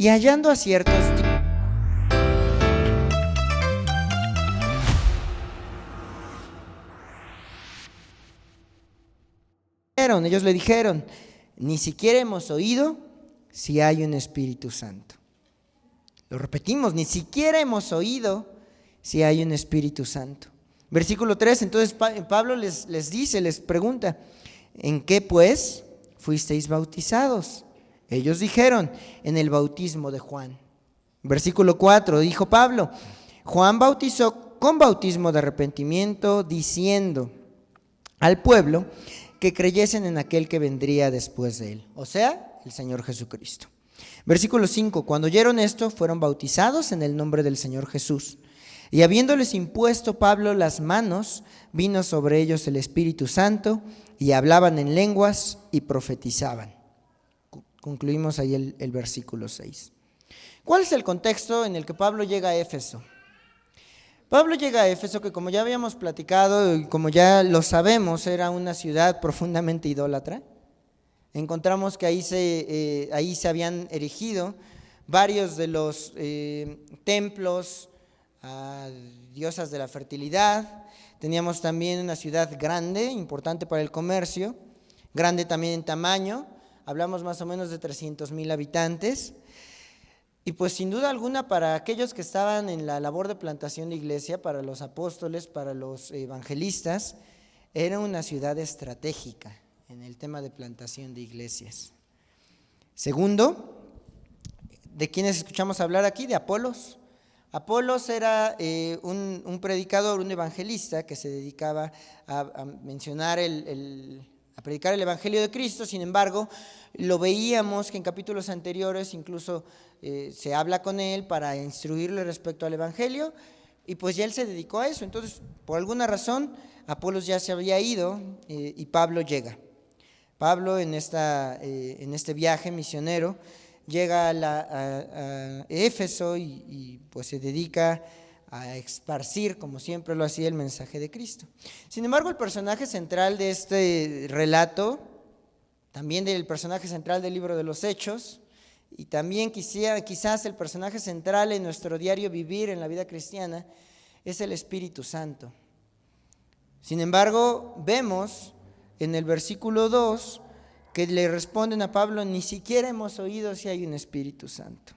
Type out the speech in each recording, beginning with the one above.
Y hallando a ciertos ellos le dijeron, ni siquiera hemos oído si hay un Espíritu Santo. Lo repetimos, ni siquiera hemos oído si hay un Espíritu Santo. Versículo 3, entonces Pablo les dice, les pregunta, ¿en qué pues fuisteis bautizados? Ellos dijeron, en el bautismo de Juan. Versículo 4, dijo Pablo, Juan bautizó con bautismo de arrepentimiento, diciendo al pueblo que creyesen en aquel que vendría después de él, o sea, el Señor Jesucristo. Versículo 5, cuando oyeron esto, fueron bautizados en el nombre del Señor Jesús. Y habiéndoles impuesto Pablo las manos, vino sobre ellos el Espíritu Santo, y hablaban en lenguas y profetizaban. Concluimos ahí el versículo 6. ¿Cuál es el contexto en el que Pablo llega a Éfeso? Pablo llega a Éfeso, que como ya habíamos platicado y como ya lo sabemos, era una ciudad profundamente idólatra. Encontramos que ahí se habían erigido varios de los templos a diosas de la fertilidad. Teníamos también una ciudad grande, importante para el comercio, grande también en tamaño. Hablamos más o menos de 300,000 habitantes. Y pues sin duda alguna para aquellos que estaban en la labor de plantación de iglesia, para los apóstoles, para los evangelistas, era una ciudad estratégica en el tema de plantación de iglesias. Segundo, ¿de quiénes escuchamos hablar aquí? De Apolos. Apolos era un predicador, un evangelista que se dedicaba a mencionar a predicar el evangelio de Cristo. Sin embargo, lo veíamos que en capítulos anteriores incluso se habla con él para instruirle respecto al evangelio, y pues ya él se dedicó a eso. Entonces, por alguna razón, Apolos ya se había ido y Pablo llega. Pablo en este viaje misionero llega a Éfeso y pues se dedica a esparcir, como siempre lo hacía, el mensaje de Cristo. Sin embargo, el personaje central de este relato, también del personaje central del libro de los Hechos, y también quizás el personaje central en nuestro diario vivir en la vida cristiana, es el Espíritu Santo. Sin embargo, vemos en el versículo 2 que le responden a Pablo, ni siquiera hemos oído si hay un Espíritu Santo.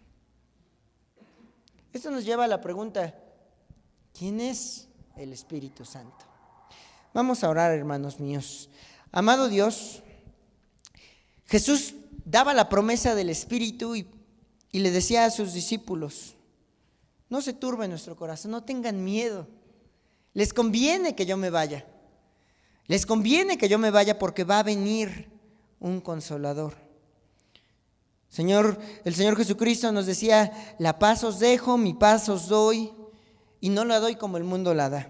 Esto nos lleva a la pregunta, ¿quién es el Espíritu Santo? Vamos a orar, hermanos míos. Amado Dios, Jesús daba la promesa del Espíritu y le decía a sus discípulos, no se turbe nuestro corazón, no tengan miedo. Les conviene que yo me vaya. Les conviene que yo me vaya porque va a venir un consolador. El Señor Jesucristo nos decía, la paz os dejo, mi paz os doy, y no la doy como el mundo la da.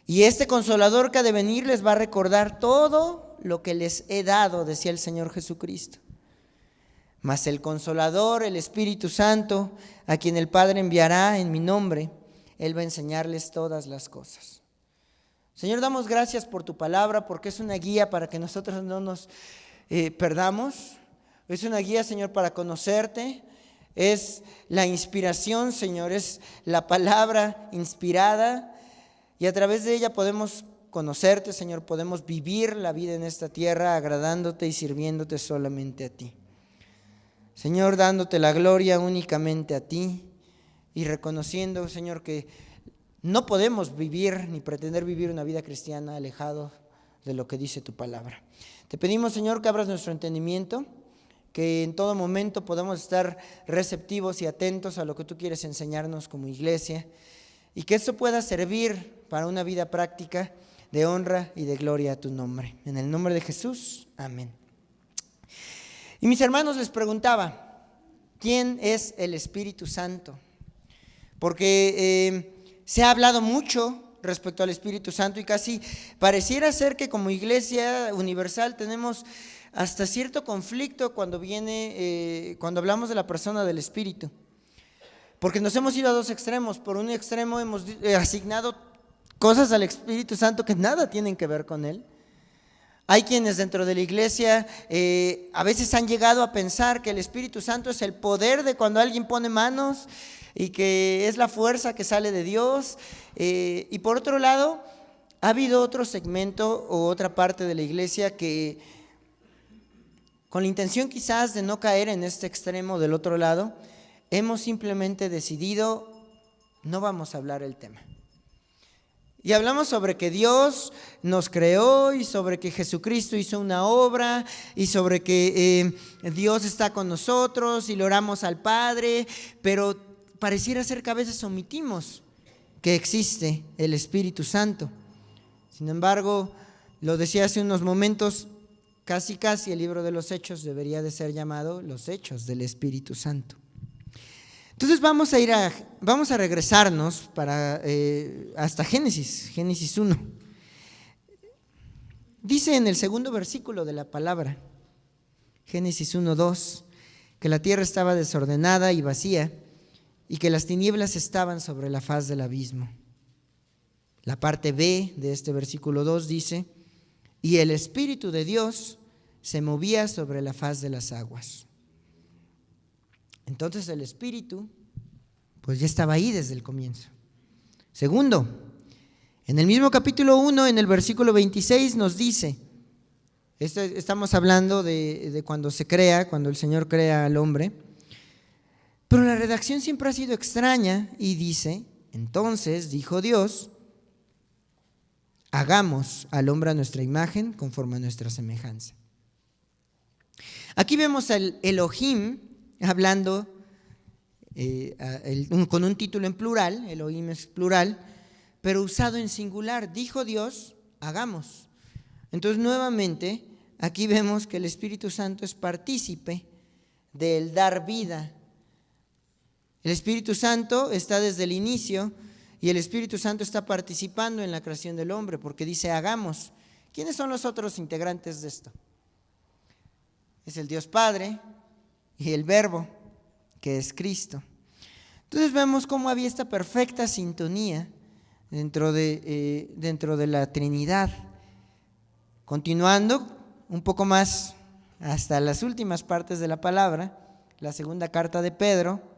Y este consolador que ha de venir les va a recordar todo lo que les he dado, decía el Señor Jesucristo. Mas el consolador, el Espíritu Santo, a quien el Padre enviará en mi nombre, Él va a enseñarles todas las cosas. Señor, damos gracias por tu palabra, porque es una guía para que nosotros no nos perdamos. Es una guía, Señor, para conocerte. Es la inspiración, Señor, es la palabra inspirada. Y a través de ella podemos conocerte, Señor, podemos vivir la vida en esta tierra agradándote y sirviéndote solamente a ti. Señor, dándote la gloria únicamente a ti y reconociendo, Señor, que no podemos vivir ni pretender vivir una vida cristiana alejado de lo que dice tu palabra. Te pedimos, Señor, que abras nuestro entendimiento, que en todo momento podamos estar receptivos y atentos a lo que tú quieres enseñarnos como iglesia, y que esto pueda servir para una vida práctica de honra y de gloria a tu nombre. En el nombre de Jesús, amén. Y mis hermanos, les preguntaba, ¿quién es el Espíritu Santo? Porque se ha hablado mucho respecto al Espíritu Santo y casi pareciera ser que como Iglesia Universal tenemos hasta cierto conflicto cuando hablamos de la persona del Espíritu. Porque nos hemos ido a dos extremos. Por un extremo hemos asignado cosas al Espíritu Santo que nada tienen que ver con Él. Hay quienes dentro de la iglesia a veces han llegado a pensar que el Espíritu Santo es el poder de cuando alguien pone manos y que es la fuerza que sale de Dios. Y por otro lado, ha habido otro segmento o otra parte de la iglesia que, con la intención quizás de no caer en este extremo del otro lado, hemos simplemente decidido, no vamos a hablar el tema. Y hablamos sobre que Dios nos creó y sobre que Jesucristo hizo una obra y sobre que Dios está con nosotros y le oramos al Padre, pero pareciera ser que a veces omitimos que existe el Espíritu Santo. Sin embargo, lo decía hace unos momentos, casi el libro de los Hechos debería de ser llamado los Hechos del Espíritu Santo. Entonces vamos a regresarnos hasta Génesis 1. Dice en el segundo versículo de la palabra, Génesis 1:2, que la tierra estaba desordenada y vacía y que las tinieblas estaban sobre la faz del abismo. La parte B de este versículo 2 dice, y el Espíritu de Dios se movía sobre la faz de las aguas. Entonces el Espíritu, pues ya estaba ahí desde el comienzo. Segundo, en el mismo capítulo 1, en el versículo 26 nos dice, estamos hablando de cuando cuando el Señor crea al hombre, pero la redacción siempre ha sido extraña y dice, entonces dijo Dios, hagamos al hombre a nuestra imagen conforme a nuestra semejanza. Aquí vemos al Elohim hablando con un título en plural, Elohim es plural, pero usado en singular. Dijo Dios, hagamos. Entonces nuevamente aquí vemos que el Espíritu Santo es partícipe del dar vida. El Espíritu Santo está desde el inicio y el Espíritu Santo está participando en la creación del hombre porque dice hagamos. ¿Quiénes son los otros integrantes de esto? Es el Dios Padre y el Verbo, que es Cristo. Entonces vemos cómo había esta perfecta sintonía dentro de la Trinidad. Continuando un poco más hasta las últimas partes de la palabra, la segunda carta de Pedro,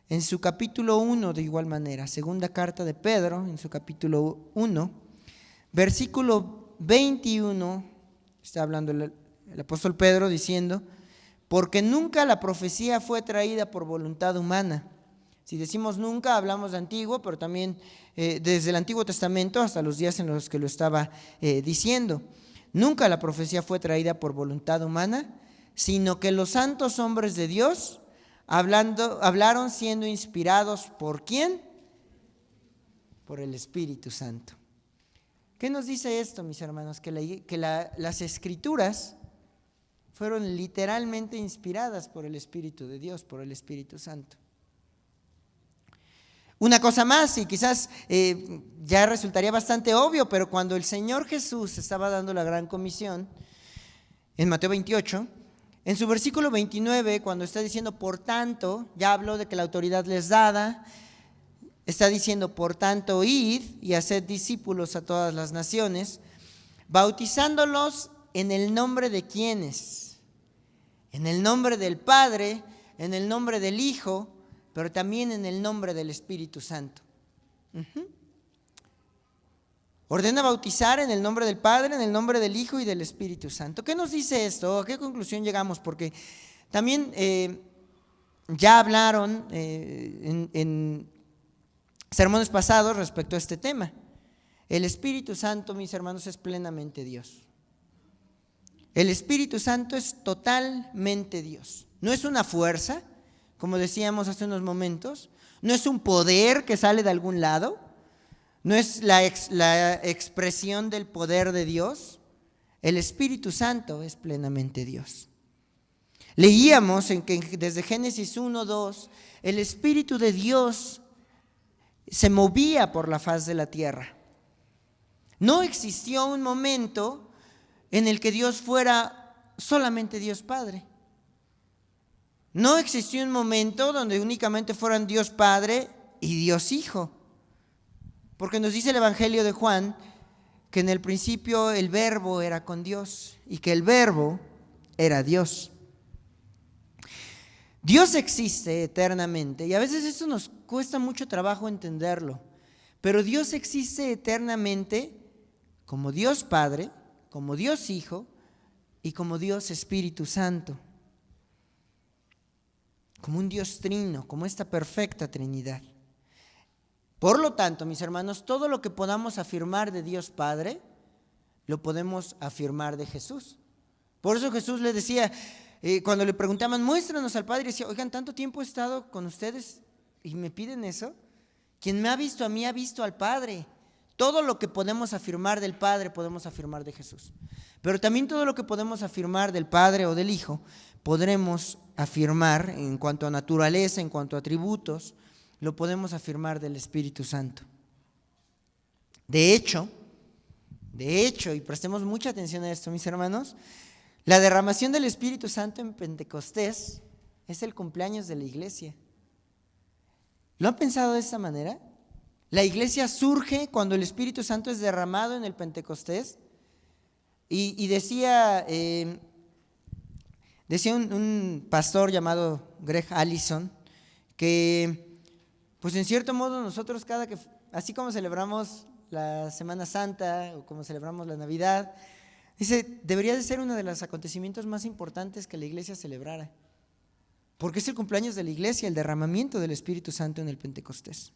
en su capítulo 1 de igual manera, segunda carta de Pedro, en su capítulo 1, versículo 21, está hablando el apóstol Pedro diciendo, porque nunca la profecía fue traída por voluntad humana. Si decimos nunca, hablamos de antiguo, pero también desde el Antiguo Testamento hasta los días en los que lo estaba diciendo. Nunca la profecía fue traída por voluntad humana, sino que los santos hombres de Dios hablaron siendo inspirados ¿por quién? Por el Espíritu Santo. ¿Qué nos dice esto, mis hermanos? Que las Escrituras fueron literalmente inspiradas por el Espíritu de Dios, por el Espíritu Santo. Una cosa más, y quizás ya resultaría bastante obvio, pero cuando el Señor Jesús estaba dando la gran comisión, en Mateo 28, en su versículo 29, cuando está diciendo por tanto, ya habló de que la autoridad les dada, está diciendo por tanto id y haced discípulos a todas las naciones, bautizándolos en el nombre de ¿quiénes? En el nombre del Padre, en el nombre del Hijo, pero también en el nombre del Espíritu Santo. Ordena bautizar en el nombre del Padre, en el nombre del Hijo y del Espíritu Santo. ¿Qué nos dice esto? ¿A qué conclusión llegamos? Porque también ya hablaron en sermones pasados respecto a este tema. El Espíritu Santo, mis hermanos, es plenamente Dios. El Espíritu Santo es totalmente Dios. No es una fuerza, como decíamos hace unos momentos, no es un poder que sale de algún lado, no es la expresión del poder de Dios. El Espíritu Santo es plenamente Dios. Leíamos en que desde Génesis 1:2, el Espíritu de Dios se movía por la faz de la tierra. No existió un momento en el que Dios fuera solamente Dios Padre. No existió un momento donde únicamente fueran Dios Padre y Dios Hijo. Porque nos dice el Evangelio de Juan que en el principio el Verbo era con Dios y que el Verbo era Dios. Dios existe eternamente y a veces esto nos cuesta mucho trabajo entenderlo, pero Dios existe eternamente como Dios Padre, como Dios Hijo y como Dios Espíritu Santo, como un Dios trino, como esta perfecta Trinidad. Por lo tanto, mis hermanos, todo lo que podamos afirmar de Dios Padre, lo podemos afirmar de Jesús. Por eso Jesús le decía, cuando le preguntaban, muéstranos al Padre, y decía, oigan, tanto tiempo he estado con ustedes y me piden eso. Quien me ha visto a mí ha visto al Padre. Todo lo que podemos afirmar del Padre podemos afirmar de Jesús. Pero también todo lo que podemos afirmar del Padre o del Hijo, podremos afirmar en cuanto a naturaleza, en cuanto a atributos, lo podemos afirmar del Espíritu Santo. De hecho, y prestemos mucha atención a esto, mis hermanos, la derramación del Espíritu Santo en Pentecostés es el cumpleaños de la iglesia. ¿Lo han pensado de esta manera? La iglesia surge cuando el Espíritu Santo es derramado en el Pentecostés. Y decía un pastor llamado Greg Allison que, pues en cierto modo nosotros así como celebramos la Semana Santa o como celebramos la Navidad, dice, debería de ser uno de los acontecimientos más importantes que la iglesia celebrara, porque es el cumpleaños de la iglesia, el derramamiento del Espíritu Santo en el Pentecostés.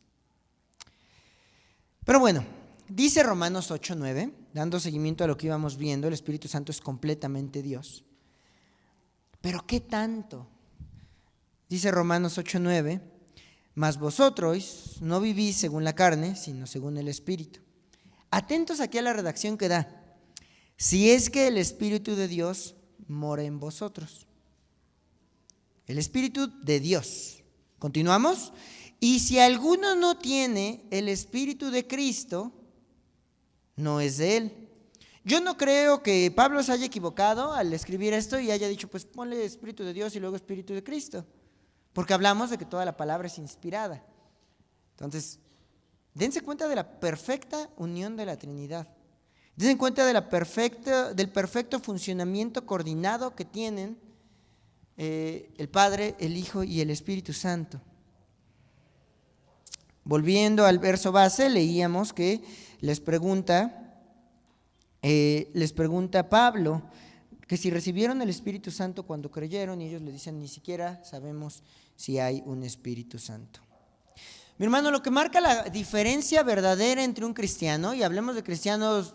Pero bueno, dice Romanos 8:9, dando seguimiento a lo que íbamos viendo, el Espíritu Santo es completamente Dios. ¿Pero qué tanto? Dice Romanos 8:9, mas vosotros no vivís según la carne, sino según el Espíritu. Atentos aquí a la redacción que da. Si es que el Espíritu de Dios mora en vosotros. El Espíritu de Dios. ¿Continuamos? Y si alguno no tiene el Espíritu de Cristo, no es de él. Yo no creo que Pablo se haya equivocado al escribir esto y haya dicho, pues ponle Espíritu de Dios y luego Espíritu de Cristo. Porque hablamos de que toda la palabra es inspirada. Entonces, dense cuenta de la perfecta unión de la Trinidad. Dense cuenta del perfecto funcionamiento coordinado que tienen el Padre, el Hijo y el Espíritu Santo. Volviendo al verso base, leíamos que les pregunta Pablo que si recibieron el Espíritu Santo cuando creyeron, y ellos le dicen, ni siquiera sabemos si hay un Espíritu Santo. Mi hermano, lo que marca la diferencia verdadera entre un cristiano, y hablemos de cristianos,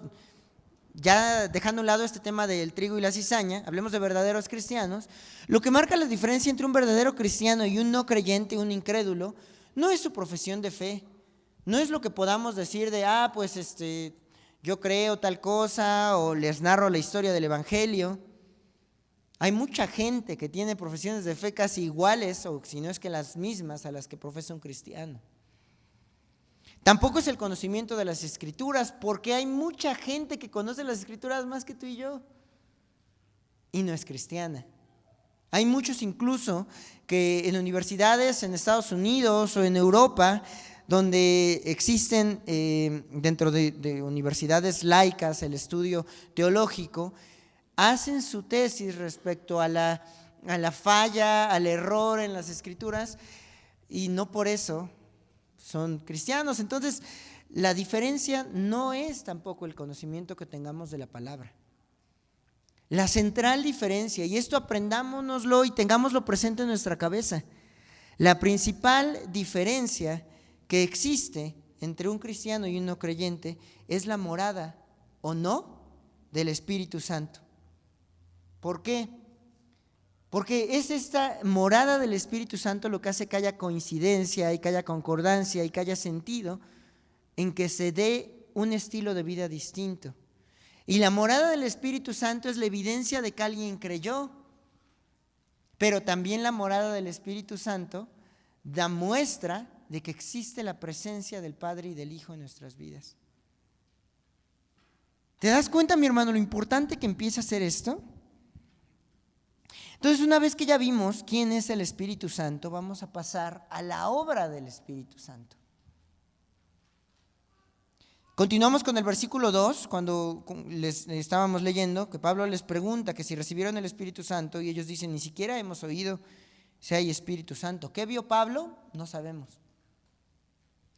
ya dejando a un lado este tema del trigo y la cizaña, hablemos de verdaderos cristianos, lo que marca la diferencia entre un verdadero cristiano y un no creyente, un incrédulo, no es su profesión de fe, no es lo que podamos decir de, pues yo creo tal cosa, o les narro la historia del Evangelio. Hay mucha gente que tiene profesiones de fe casi iguales, o si no es que las mismas a las que profesa un cristiano. Tampoco es el conocimiento de las Escrituras, porque hay mucha gente que conoce las Escrituras más que tú y yo, y no es cristiana. Hay muchos incluso que en universidades en Estados Unidos o en Europa, donde existen dentro de universidades laicas el estudio teológico, hacen su tesis respecto a la falla, al error en las Escrituras, y no por eso son cristianos. Entonces, la diferencia no es tampoco el conocimiento que tengamos de la palabra. La central diferencia, y esto aprendámonoslo y tengámoslo presente en nuestra cabeza, la principal diferencia que existe entre un cristiano y un no creyente es la morada o no del Espíritu Santo. ¿Por qué? Porque es esta morada del Espíritu Santo lo que hace que haya coincidencia y que haya concordancia y que haya sentido en que se dé un estilo de vida distinto. Y la morada del Espíritu Santo es la evidencia de que alguien creyó, pero también la morada del Espíritu Santo da muestra de que existe la presencia del Padre y del Hijo en nuestras vidas. ¿Te das cuenta, mi hermano, lo importante que empieza a ser esto? Entonces, una vez que ya vimos quién es el Espíritu Santo, vamos a pasar a la obra del Espíritu Santo. Continuamos con el versículo 2, cuando les estábamos leyendo, que Pablo les pregunta que si recibieron el Espíritu Santo, y ellos dicen, ni siquiera hemos oído si hay Espíritu Santo. ¿Qué vio Pablo? No sabemos.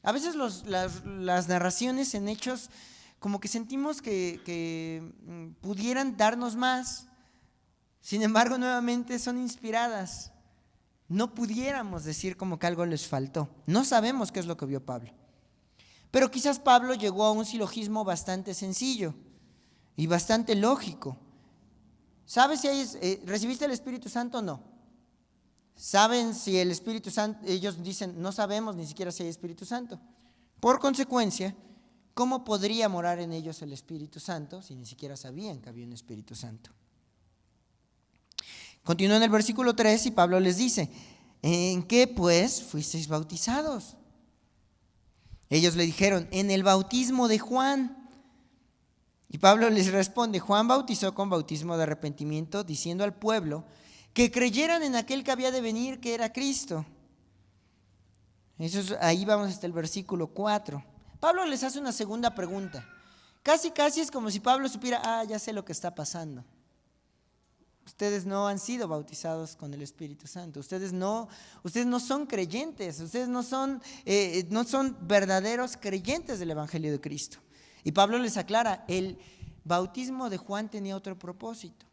A veces las narraciones en Hechos, como que sentimos que pudieran darnos más, sin embargo, nuevamente son inspiradas. No pudiéramos decir como que algo les faltó. No sabemos qué es lo que vio Pablo. Pero quizás Pablo llegó a un silogismo bastante sencillo y bastante lógico. ¿Sabes si recibiste el Espíritu Santo o no? ¿Saben si el Espíritu Santo? Ellos dicen, no sabemos ni siquiera si hay Espíritu Santo. Por consecuencia, ¿cómo podría morar en ellos el Espíritu Santo si ni siquiera sabían que había un Espíritu Santo? Continúa en el versículo 3 y Pablo les dice, ¿en qué pues fuisteis bautizados? Ellos le dijeron, en el bautismo de Juan. Y Pablo les responde, Juan bautizó con bautismo de arrepentimiento, diciendo al pueblo que creyeran en aquel que había de venir, que era Cristo. Ahí vamos hasta el versículo 4. Pablo les hace una segunda pregunta. Casi es como si Pablo supiera, ya sé lo que está pasando. Ustedes no han sido bautizados con el Espíritu Santo. Ustedes no son creyentes. Ustedes no son verdaderos creyentes del Evangelio de Cristo. Y Pablo les aclara, el bautismo de Juan tenía otro propósito.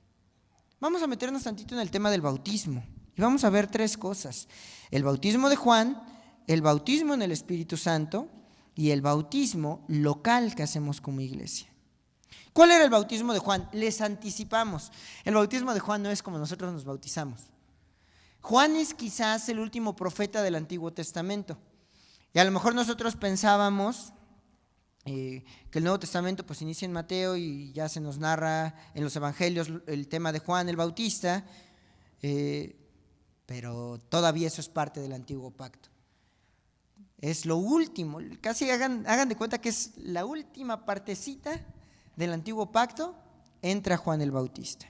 Vamos a meternos tantito en el tema del bautismo. Y vamos a ver tres cosas. El bautismo de Juan, el bautismo en el Espíritu Santo y el bautismo local que hacemos como iglesia. ¿Cuál era el bautismo de Juan? Les anticipamos. El bautismo de Juan no es como nosotros nos bautizamos. Juan es quizás el último profeta del Antiguo Testamento. Y a lo mejor nosotros pensábamos que el Nuevo Testamento pues inicia en Mateo y ya se nos narra en los evangelios el tema de Juan el Bautista, pero todavía eso es parte del Antiguo Pacto. Es lo último, casi hagan de cuenta que es la última partecita del Antiguo Pacto, entra Juan el Bautista.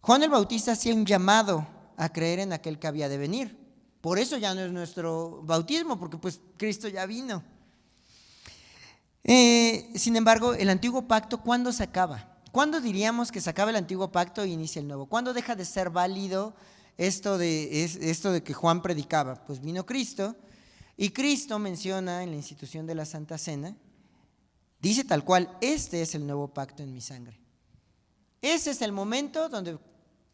Juan el Bautista hacía un llamado a creer en aquel que había de venir. Por eso ya no es nuestro bautismo, porque pues Cristo ya vino. Sin embargo, el Antiguo Pacto, ¿cuándo se acaba? ¿Cuándo diríamos que se acaba el Antiguo Pacto e inicia el Nuevo? ¿Cuándo deja de ser válido esto de que Juan predicaba? Pues vino Cristo, y Cristo menciona en la institución de la Santa Cena, dice tal cual, este es el nuevo pacto en mi sangre. Ese es el momento donde,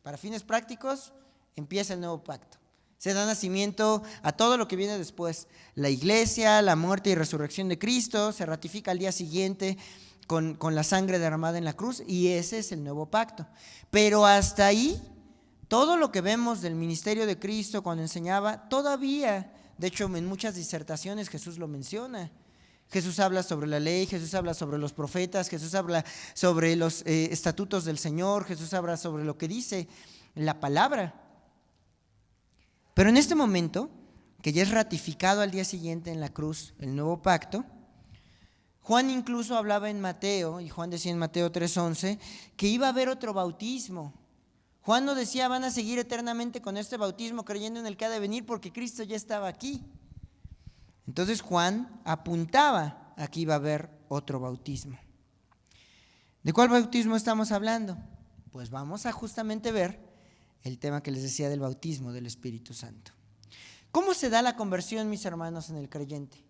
para fines prácticos, empieza el nuevo pacto. Se da nacimiento a todo lo que viene después. La iglesia, la muerte y resurrección de Cristo, se ratifica al día siguiente con la sangre derramada en la cruz, y ese es el nuevo pacto. Pero hasta ahí, todo lo que vemos del ministerio de Cristo cuando enseñaba, todavía, de hecho en muchas disertaciones Jesús lo menciona. Jesús habla sobre la ley, Jesús habla sobre los profetas, Jesús habla sobre los estatutos del Señor, Jesús habla sobre lo que dice la palabra. Pero en este momento, que ya es ratificado al día siguiente en la cruz el nuevo pacto, Juan incluso hablaba en Mateo, y Juan decía en Mateo 3:11, que iba a haber otro bautismo. Juan no decía van a seguir eternamente con este bautismo creyendo en el que ha de venir porque Cristo ya estaba aquí. Entonces Juan apuntaba a que iba a haber otro bautismo. ¿De cuál bautismo estamos hablando? Pues vamos a justamente ver el tema que les decía del bautismo del Espíritu Santo. ¿Cómo se da la conversión, mis hermanos, en el creyente?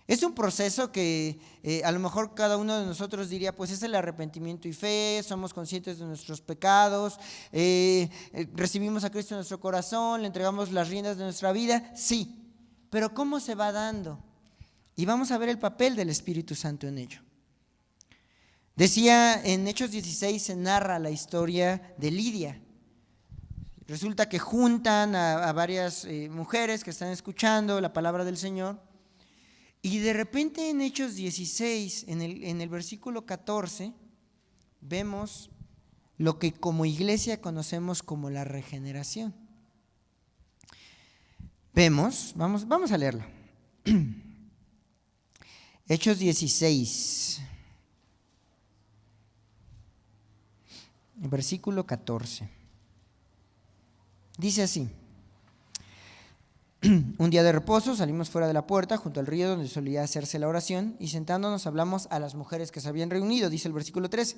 Es un proceso que a lo mejor cada uno de nosotros diría, pues es el arrepentimiento y fe, somos conscientes de nuestros pecados, recibimos a Cristo en nuestro corazón, le entregamos las riendas de nuestra vida, sí. Pero ¿cómo se va dando? Y vamos a ver el papel del Espíritu Santo en ello. Decía, en Hechos 16 se narra la historia de Lidia. Resulta que juntan a varias mujeres que están escuchando la palabra del Señor, y de repente en Hechos 16, en el versículo 14, vemos lo que como iglesia conocemos como la regeneración. Vemos, vamos a leerlo. Hechos 16, versículo 14. Dice así: Un día de reposo salimos fuera de la puerta junto al río donde solía hacerse la oración y sentándonos hablamos a las mujeres que se habían reunido, dice el versículo 13.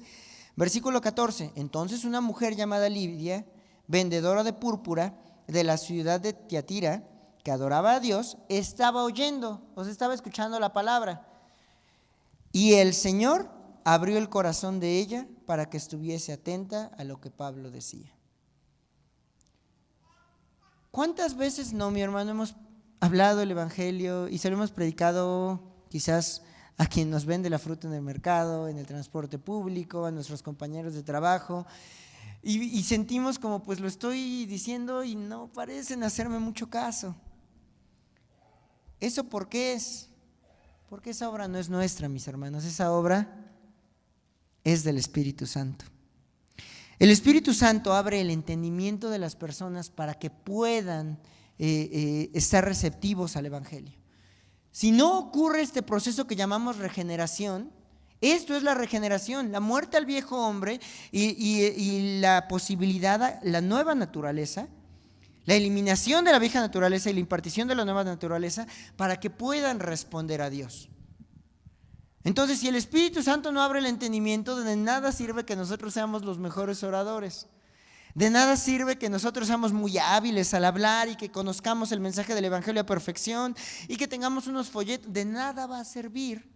Versículo 14, entonces una mujer llamada Lidia, vendedora de púrpura de la ciudad de Tiatira, que adoraba a Dios, estaba oyendo, o sea, estaba escuchando la palabra. Y el Señor abrió el corazón de ella para que estuviese atenta a lo que Pablo decía. ¿Cuántas veces no, mi hermano, hemos hablado el Evangelio y se lo hemos predicado quizás a quien nos vende la fruta en el mercado, en el transporte público, a nuestros compañeros de trabajo, y sentimos como pues lo estoy diciendo y no parecen hacerme mucho caso? ¿Eso por qué es? Porque esa obra no es nuestra, mis hermanos, esa obra es del Espíritu Santo. El Espíritu Santo abre el entendimiento de las personas para que puedan estar receptivos al Evangelio. Si no ocurre este proceso que llamamos regeneración, esto es la regeneración, la muerte al viejo hombre y la posibilidad, la nueva naturaleza, la eliminación de la vieja naturaleza y la impartición de la nueva naturaleza para que puedan responder a Dios. Entonces, si el Espíritu Santo no abre el entendimiento, de nada sirve que nosotros seamos los mejores oradores. De nada sirve que nosotros seamos muy hábiles al hablar y que conozcamos el mensaje del Evangelio a perfección y que tengamos unos folletos. De nada va a servir,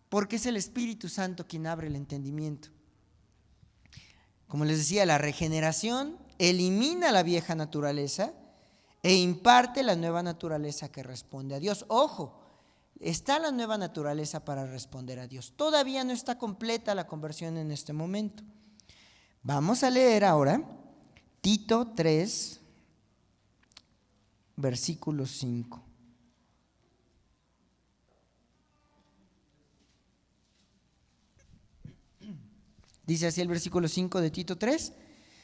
porque es el Espíritu Santo quien abre el entendimiento. Como les decía, la regeneración elimina la vieja naturaleza e imparte la nueva naturaleza que responde a Dios. Ojo, está la nueva naturaleza para responder a Dios. Todavía no está completa la conversión en este momento. Vamos a leer ahora Tito 3, versículo 5. Dice así el versículo 5 de Tito 3.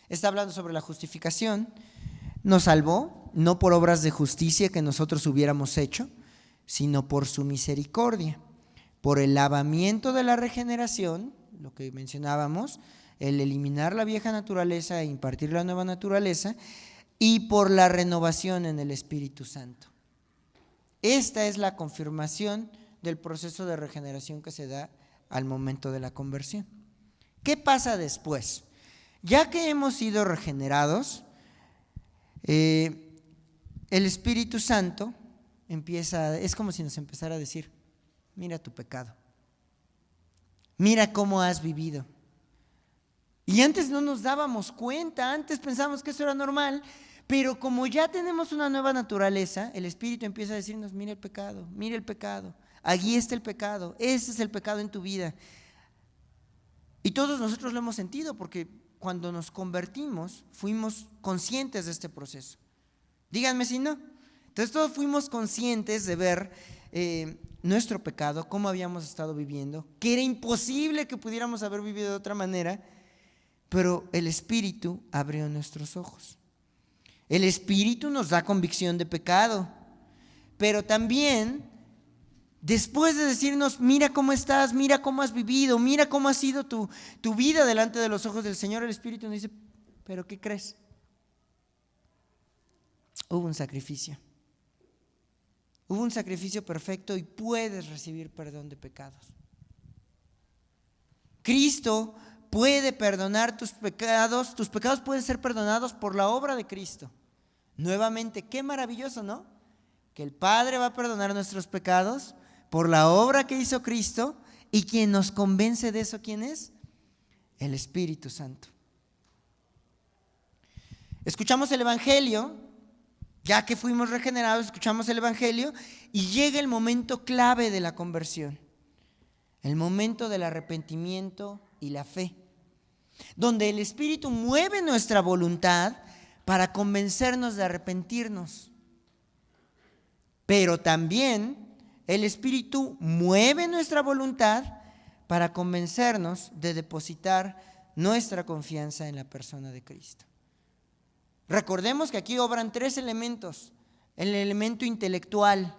Está hablando sobre la justificación. Nos salvó, no por obras de justicia que nosotros hubiéramos hecho, sino por su misericordia, por el lavamiento de la regeneración, lo que mencionábamos, el eliminar la vieja naturaleza e impartir la nueva naturaleza, y por la renovación en el Espíritu Santo. Esta es la confirmación del proceso de regeneración que se da al momento de la conversión. ¿Qué pasa después? Ya que hemos sido regenerados, el Espíritu Santo es como si nos empezara a decir: mira tu pecado, mira cómo has vivido. Y antes no nos dábamos cuenta, antes pensábamos que eso era normal, pero como ya tenemos una nueva naturaleza, el Espíritu empieza a decirnos: mira el pecado, allí está el pecado, ese es el pecado en tu vida. Y todos nosotros lo hemos sentido porque cuando nos convertimos fuimos conscientes de este proceso. Díganme si no. Entonces todos fuimos conscientes de ver nuestro pecado, cómo habíamos estado viviendo, que era imposible que pudiéramos haber vivido de otra manera, pero el Espíritu abrió nuestros ojos. El Espíritu nos da convicción de pecado, pero también después de decirnos: mira cómo estás, mira cómo has vivido, mira cómo ha sido tu vida delante de los ojos del Señor, el Espíritu nos dice: ¿pero qué crees? Hubo un sacrificio. Hubo un sacrificio perfecto y puedes recibir perdón de pecados. Cristo puede perdonar tus pecados pueden ser perdonados por la obra de Cristo. Nuevamente, qué maravilloso, ¿no? Que el Padre va a perdonar nuestros pecados por la obra que hizo Cristo, y quien nos convence de eso, ¿quién es? El Espíritu Santo. Escuchamos el Evangelio. Ya que fuimos regenerados, escuchamos el Evangelio y llega el momento clave de la conversión, el momento del arrepentimiento y la fe, donde el Espíritu mueve nuestra voluntad para convencernos de arrepentirnos. Pero también el Espíritu mueve nuestra voluntad para convencernos de depositar nuestra confianza en la persona de Cristo. Recordemos que aquí obran tres elementos. El elemento intelectual: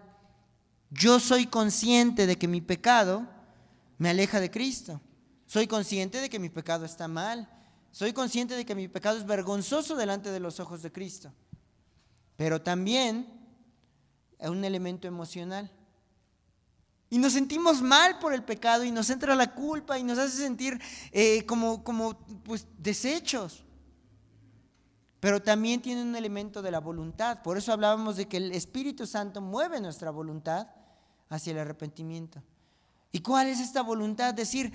yo soy consciente de que mi pecado me aleja de Cristo. Soy consciente de que mi pecado está mal. Soy consciente de que mi pecado es vergonzoso delante de los ojos de Cristo. Pero también un elemento emocional. Y nos sentimos mal por el pecado y nos entra la culpa y nos hace sentir pues, deshechos. Pero también tiene un elemento de la voluntad. Por eso hablábamos de que el Espíritu Santo mueve nuestra voluntad hacia el arrepentimiento. ¿Y cuál es esta voluntad? Decir,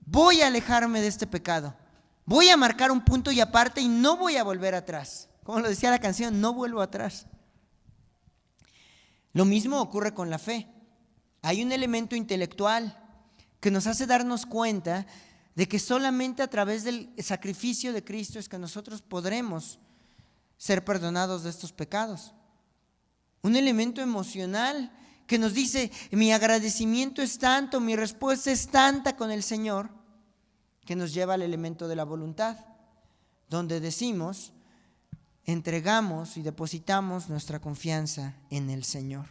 voy a alejarme de este pecado. Voy a marcar un punto y aparte y no voy a volver atrás. Como lo decía la canción, no vuelvo atrás. Lo mismo ocurre con la fe. Hay un elemento intelectual que nos hace darnos cuenta de que solamente a través del sacrificio de Cristo es que nosotros podremos ser perdonados de estos pecados. Un elemento emocional que nos dice, mi agradecimiento es tanto, mi respuesta es tanta con el Señor, que nos lleva al elemento de la voluntad, donde decimos, entregamos y depositamos nuestra confianza en el Señor.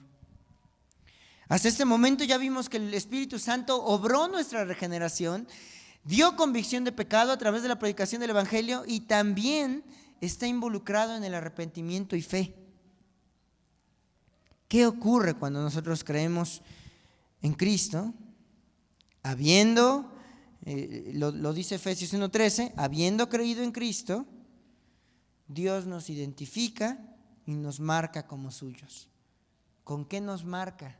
Hasta este momento ya vimos que el Espíritu Santo obró nuestra regeneración, dio convicción de pecado a través de la predicación del Evangelio y también está involucrado en el arrepentimiento y fe. ¿Qué ocurre cuando nosotros creemos en Cristo? Lo dice Efesios 1:13, habiendo creído en Cristo, Dios nos identifica y nos marca como suyos. ¿Con qué nos marca?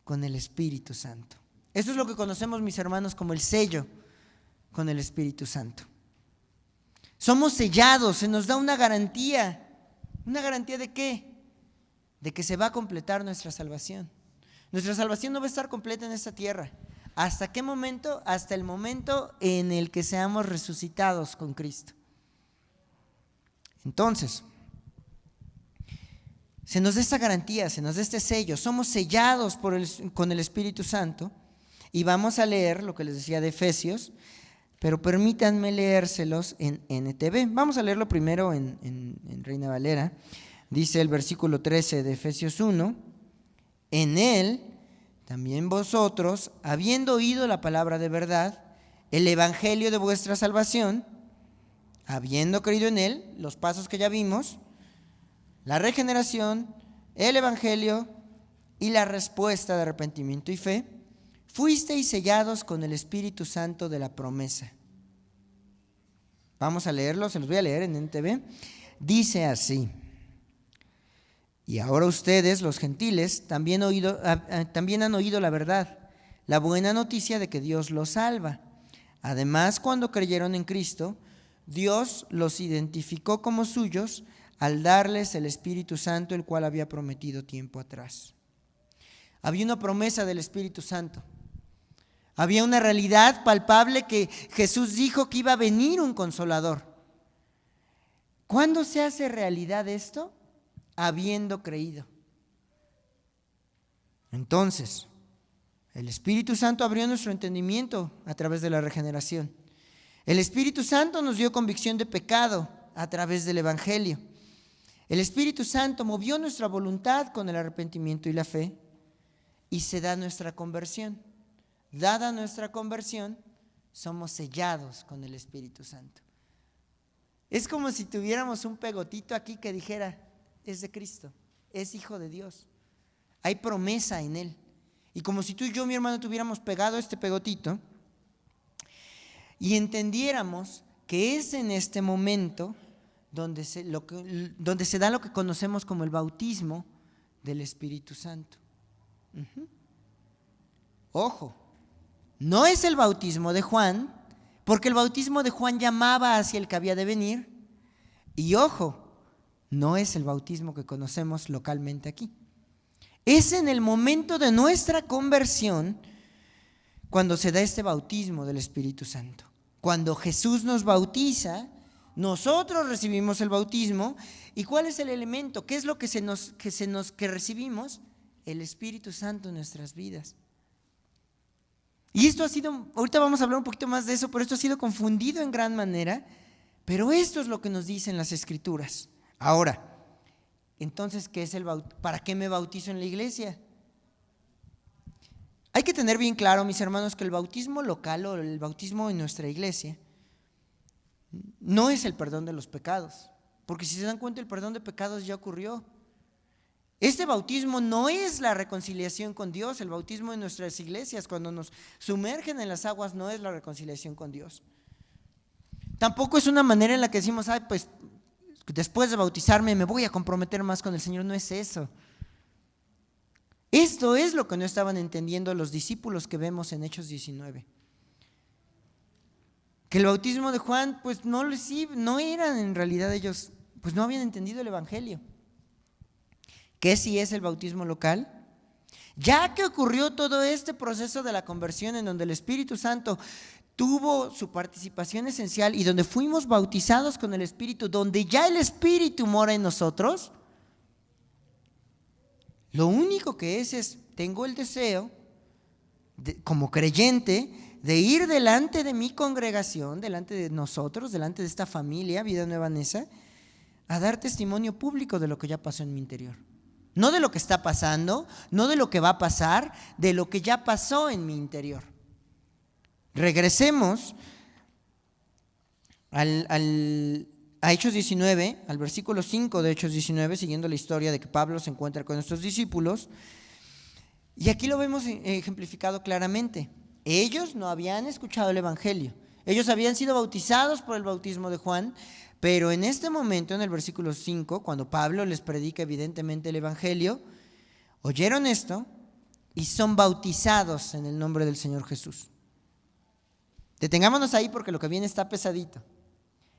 Con el Espíritu Santo. Eso es lo que conocemos, mis hermanos, como el sello con el Espíritu Santo. Somos sellados, se nos da una garantía. ¿Una garantía de qué? De que se va a completar nuestra salvación. Nuestra salvación no va a estar completa en esta tierra. ¿Hasta qué momento? Hasta el momento en el que seamos resucitados con Cristo. Entonces, se nos da esta garantía, se nos da este sello, somos sellados con el Espíritu Santo. Y vamos a leer lo que les decía de Efesios, pero permítanme leérselos en NTV. Vamos a leerlo primero en Reina Valera. Dice el versículo 13 de Efesios 1, en Él también vosotros, habiendo oído la palabra de verdad, el evangelio de vuestra salvación, habiendo creído en Él, los pasos que ya vimos, la regeneración, el evangelio y la respuesta de arrepentimiento y fe, fuisteis sellados con el Espíritu Santo de la promesa. Vamos a leerlo, se los voy a leer en NTV. Dice así: y ahora ustedes, los gentiles, también han oído la verdad, la buena noticia de que Dios los salva. Además, cuando creyeron en Cristo, Dios los identificó como suyos al darles el Espíritu Santo, el cual había prometido tiempo atrás. Había una promesa del Espíritu Santo. Había una realidad palpable que Jesús dijo que iba a venir un consolador. ¿Cuándo se hace realidad esto? Habiendo creído. Entonces, el Espíritu Santo abrió nuestro entendimiento a través de la regeneración. El Espíritu Santo nos dio convicción de pecado a través del Evangelio. El Espíritu Santo movió nuestra voluntad con el arrepentimiento y la fe y se da nuestra conversión. Dada nuestra conversión, somos sellados con el Espíritu Santo. Es como si tuviéramos un pegotito aquí que dijera, es de Cristo, es hijo de Dios. Hay promesa en Él. Y como si tú y yo, mi hermano, tuviéramos pegado este pegotito y entendiéramos que es en este momento donde se da lo que conocemos como el bautismo del Espíritu Santo. Ojo, no es el bautismo de Juan, porque el bautismo de Juan llamaba hacia el que había de venir. Y ojo, no es el bautismo que conocemos localmente aquí. Es en el momento de nuestra conversión cuando se da este bautismo del Espíritu Santo. Cuando Jesús nos bautiza, nosotros recibimos el bautismo. ¿Y cuál es el elemento? ¿Qué es lo que recibimos? El Espíritu Santo en nuestras vidas. Y esto ha sido, ahorita vamos a hablar un poquito más de eso, pero esto ha sido confundido en gran manera, pero esto es lo que nos dicen las Escrituras. Ahora, entonces, ¿qué es ¿para qué me bautizo en la iglesia? Hay que tener bien claro, mis hermanos, que el bautismo local o el bautismo en nuestra iglesia no es el perdón de los pecados, porque si se dan cuenta, el perdón de pecados ya ocurrió. Este bautismo no es la reconciliación con Dios. El bautismo en nuestras iglesias, cuando nos sumergen en las aguas, no es la reconciliación con Dios. Tampoco es una manera en la que decimos, ay, pues después de bautizarme me voy a comprometer más con el Señor. No es eso. Esto es lo que no estaban entendiendo los discípulos que vemos en Hechos 19. Que el bautismo de Juan, pues no eran en realidad ellos, pues no habían entendido el evangelio. ¿Qué sí es el bautismo local? Ya que ocurrió todo este proceso de la conversión en donde el Espíritu Santo tuvo su participación esencial y donde fuimos bautizados con el Espíritu, donde ya el Espíritu mora en nosotros, lo único que es tengo el deseo, como creyente, de ir delante de mi congregación, delante de nosotros, delante de esta familia, Vida Nueva Neza, a dar testimonio público de lo que ya pasó en mi interior. No de lo que está pasando, no de lo que va a pasar, de lo que ya pasó en mi interior. Regresemos a Hechos 19, al versículo 5 de Hechos 19, siguiendo la historia de que Pablo se encuentra con estos discípulos. Y aquí lo vemos ejemplificado claramente. Ellos no habían escuchado el evangelio. Ellos habían sido bautizados por el bautismo de Juan, pero en este momento, en el versículo 5, cuando Pablo les predica evidentemente el evangelio, oyeron esto y son bautizados en el nombre del Señor Jesús. Detengámonos ahí porque lo que viene está pesadito.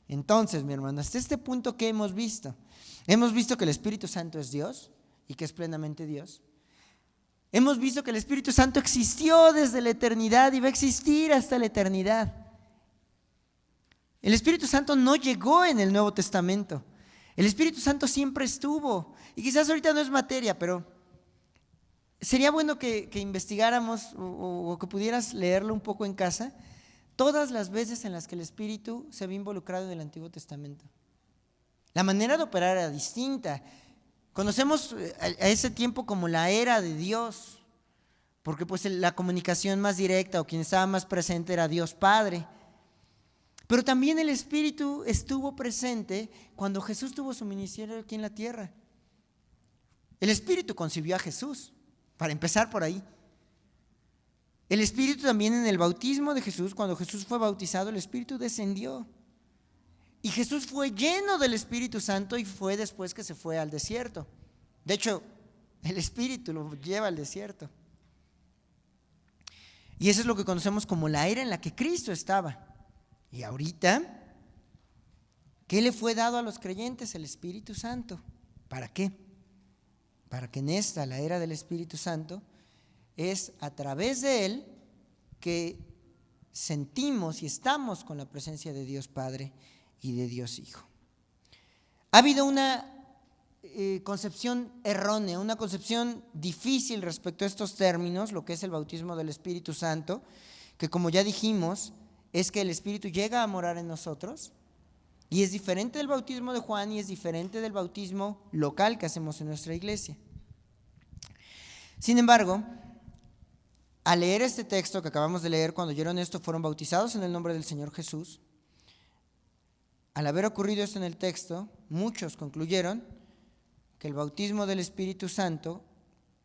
Entonces, mi hermano, hasta este punto, ¿qué hemos visto? Hemos visto que el Espíritu Santo es Dios y que es plenamente Dios. Hemos visto que el Espíritu Santo existió desde la eternidad y va a existir hasta la eternidad. El Espíritu Santo no llegó en el Nuevo Testamento. El Espíritu Santo siempre estuvo. Y quizás ahorita no es materia, pero sería bueno que investigáramos o que pudieras leerlo un poco en casa, todas las veces en las que el Espíritu se había involucrado en el Antiguo Testamento. La manera de operar era distinta. Conocemos a ese tiempo como la era de Dios, porque pues la comunicación más directa o quien estaba más presente era Dios Padre. Pero también el Espíritu estuvo presente cuando Jesús tuvo su ministerio aquí en la tierra. El Espíritu concibió a Jesús, para empezar por ahí. El Espíritu también en el bautismo de Jesús, cuando Jesús fue bautizado, el Espíritu descendió. Y Jesús fue lleno del Espíritu Santo y fue después que se fue al desierto. De hecho, el Espíritu lo lleva al desierto. Y eso es lo que conocemos como la era en la que Cristo estaba. Y ahorita, ¿qué le fue dado a los creyentes? El Espíritu Santo. ¿Para qué? Para que en esta, la era del Espíritu Santo, es a través de Él que sentimos y estamos con la presencia de Dios Padre y de Dios Hijo. Ha habido una concepción errónea, una concepción difícil respecto a estos términos, lo que es el bautismo del Espíritu Santo, que como ya dijimos, es que el Espíritu llega a morar en nosotros y es diferente del bautismo de Juan y es diferente del bautismo local que hacemos en nuestra iglesia. Sin embargo, al leer este texto que acabamos de leer, cuando oyeron esto fueron bautizados en el nombre del Señor Jesús. Al haber ocurrido esto en el texto, muchos concluyeron que el bautismo del Espíritu Santo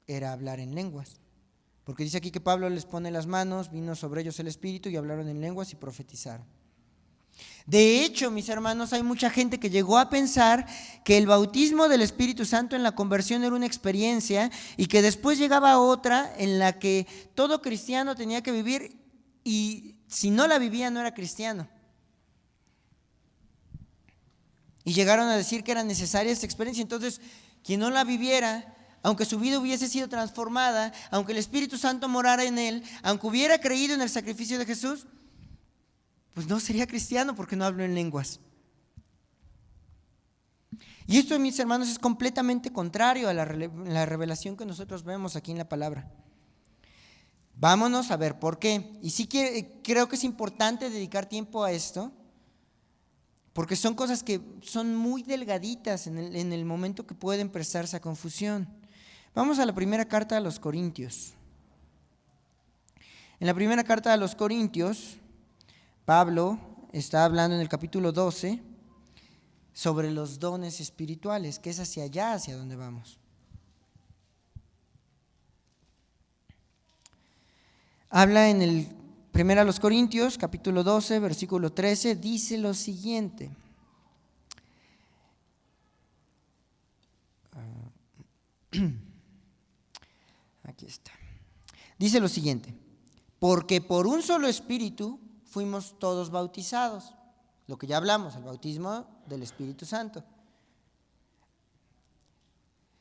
era hablar en lenguas. Porque dice aquí que Pablo les pone las manos, vino sobre ellos el Espíritu y hablaron en lenguas y profetizaron. De hecho, mis hermanos, hay mucha gente que llegó a pensar que el bautismo del Espíritu Santo en la conversión era una experiencia y que después llegaba otra en la que todo cristiano tenía que vivir y si no la vivía no era cristiano. Y llegaron a decir que era necesaria esta experiencia. Entonces, quien no la viviera, aunque su vida hubiese sido transformada, aunque el Espíritu Santo morara en él, aunque hubiera creído en el sacrificio de Jesús, pues no sería cristiano porque no habló en lenguas. Y esto, mis hermanos, es completamente contrario a la revelación que nosotros vemos aquí en la palabra. Vámonos a ver por qué. Y sí creo que es importante dedicar tiempo a esto, porque son cosas que son muy delgaditas en el momento que pueden prestarse a confusión. Vamos a la primera carta a los Corintios. En la primera carta a los Corintios, Pablo está hablando en el capítulo 12 sobre los dones espirituales, que es hacia allá, hacia donde vamos. Habla en el 1 Corintios, capítulo 12, versículo 13, dice lo siguiente. Aquí está. Dice lo siguiente: porque por un solo espíritu fuimos todos bautizados. Lo que ya hablamos, el bautismo del Espíritu Santo.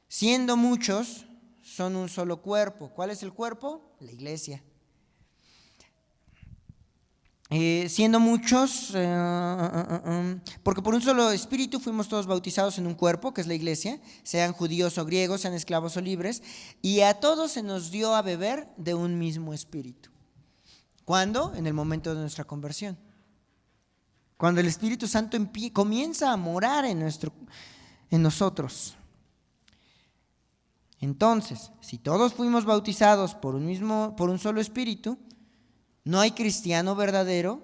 Siendo muchos, son un solo cuerpo. ¿Cuál es el cuerpo? La iglesia. Siendo muchos, porque por un solo espíritu fuimos todos bautizados en un cuerpo, que es la iglesia, sean judíos o griegos, sean esclavos o libres, y a todos se nos dio a beber de un mismo espíritu. ¿Cuándo? En el momento de nuestra conversión. Cuando el Espíritu Santo comienza a morar en nosotros. Entonces, si todos fuimos bautizados por un solo espíritu, no hay cristiano verdadero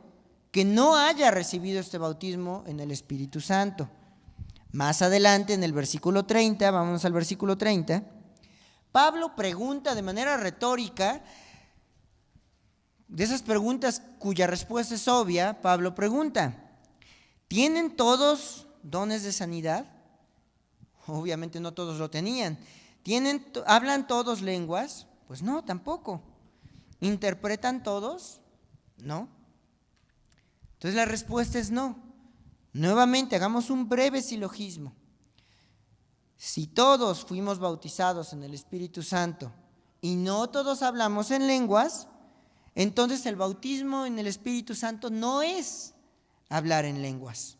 que no haya recibido este bautismo en el Espíritu Santo. Más adelante, en el versículo 30, vamos al versículo 30, Pablo pregunta de manera retórica, de esas preguntas cuya respuesta es obvia. Pablo pregunta: ¿tienen todos dones de sanidad? Obviamente no todos lo tenían. ¿Hablan todos lenguas? Pues no, tampoco. ¿Interpretan todos? No. Entonces la respuesta es no. Nuevamente, hagamos un breve silogismo. Si todos fuimos bautizados en el Espíritu Santo y no todos hablamos en lenguas, entonces el bautismo en el Espíritu Santo no es hablar en lenguas.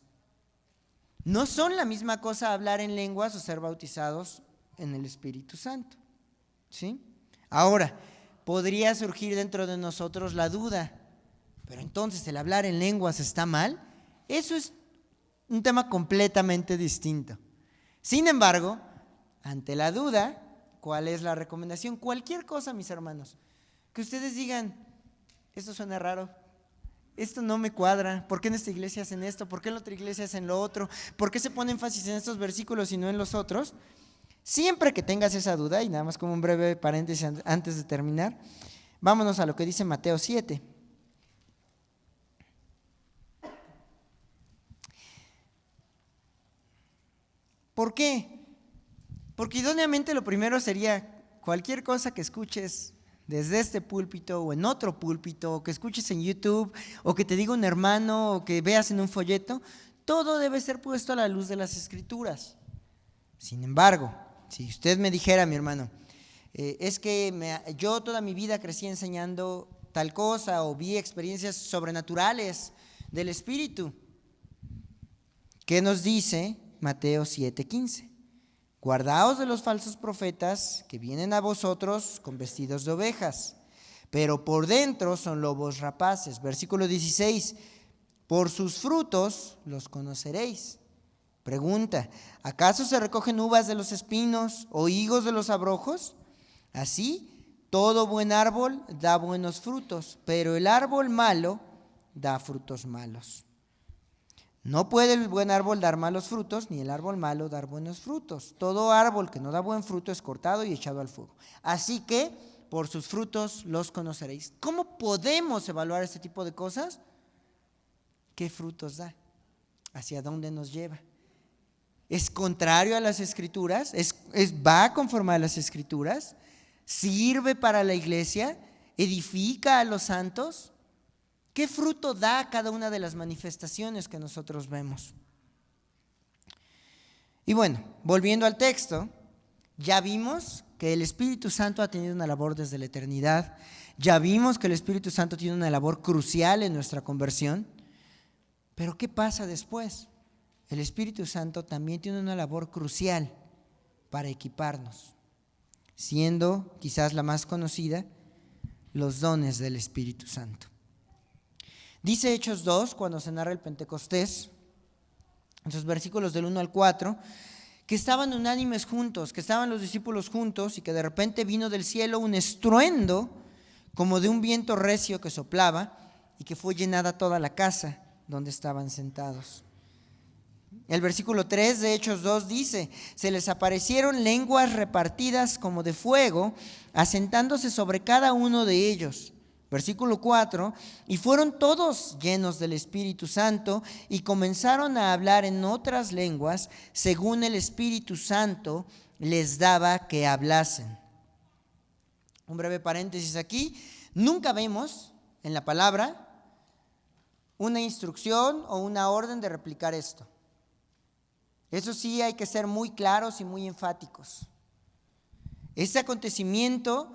No son la misma cosa hablar en lenguas o ser bautizados en el Espíritu Santo. ¿Sí? Ahora, podría surgir dentro de nosotros la duda: pero entonces, ¿el hablar en lenguas está mal? Eso es un tema completamente distinto. Sin embargo, ante la duda, ¿cuál es la recomendación? Cualquier cosa, mis hermanos, que ustedes digan: esto suena raro, esto no me cuadra, ¿por qué en esta iglesia hacen esto? ¿Por qué en la otra iglesia hacen lo otro? ¿Por qué se pone énfasis en estos versículos y no en los otros? Siempre que tengas esa duda, y nada más como un breve paréntesis antes de terminar, vámonos a lo que dice Mateo 7. ¿Por qué? Porque idóneamente lo primero sería cualquier cosa que escuches desde este púlpito o en otro púlpito, o que escuches en YouTube, o que te diga un hermano, o que veas en un folleto, todo debe ser puesto a la luz de las Escrituras. Sin embargo, si usted me dijera, mi hermano, es que yo toda mi vida crecí enseñando tal cosa, o vi experiencias sobrenaturales del Espíritu, ¿qué nos dice Mateo 7:15? Guardaos de los falsos profetas que vienen a vosotros con vestidos de ovejas, pero por dentro son lobos rapaces. Versículo 16, por sus frutos los conoceréis. Pregunta: ¿acaso se recogen uvas de los espinos o higos de los abrojos? Así, todo buen árbol da buenos frutos, pero el árbol malo da frutos malos. No puede el buen árbol dar malos frutos, ni el árbol malo dar buenos frutos. Todo árbol que no da buen fruto es cortado y echado al fuego. Así que, por sus frutos los conoceréis. ¿Cómo podemos evaluar este tipo de cosas? ¿Qué frutos da? ¿Hacia dónde nos lleva? ¿Es contrario a las Escrituras? ¿Va conforme a las Escrituras? ¿Sirve para la iglesia? ¿Edifica a los santos? ¿Qué fruto da cada una de las manifestaciones que nosotros vemos? Y bueno, volviendo al texto, ya vimos que el Espíritu Santo ha tenido una labor desde la eternidad. Ya vimos que el Espíritu Santo tiene una labor crucial en nuestra conversión. Pero ¿qué pasa después? El Espíritu Santo también tiene una labor crucial para equiparnos, siendo quizás la más conocida, los dones del Espíritu Santo. Dice Hechos 2, cuando se narra el Pentecostés, en sus versículos del 1 al 4, que estaban unánimes juntos, que estaban los discípulos juntos, y que de repente vino del cielo un estruendo como de un viento recio que soplaba, y que fue llenada toda la casa donde estaban sentados. El versículo 3 de Hechos 2 dice: se les aparecieron lenguas repartidas como de fuego, asentándose sobre cada uno de ellos. Versículo 4, y fueron todos llenos del Espíritu Santo y comenzaron a hablar en otras lenguas según el Espíritu Santo les daba que hablasen. Un breve paréntesis aquí. Nunca vemos en la palabra una instrucción o una orden de replicar esto. Eso sí, hay que ser muy claros y muy enfáticos. Este acontecimiento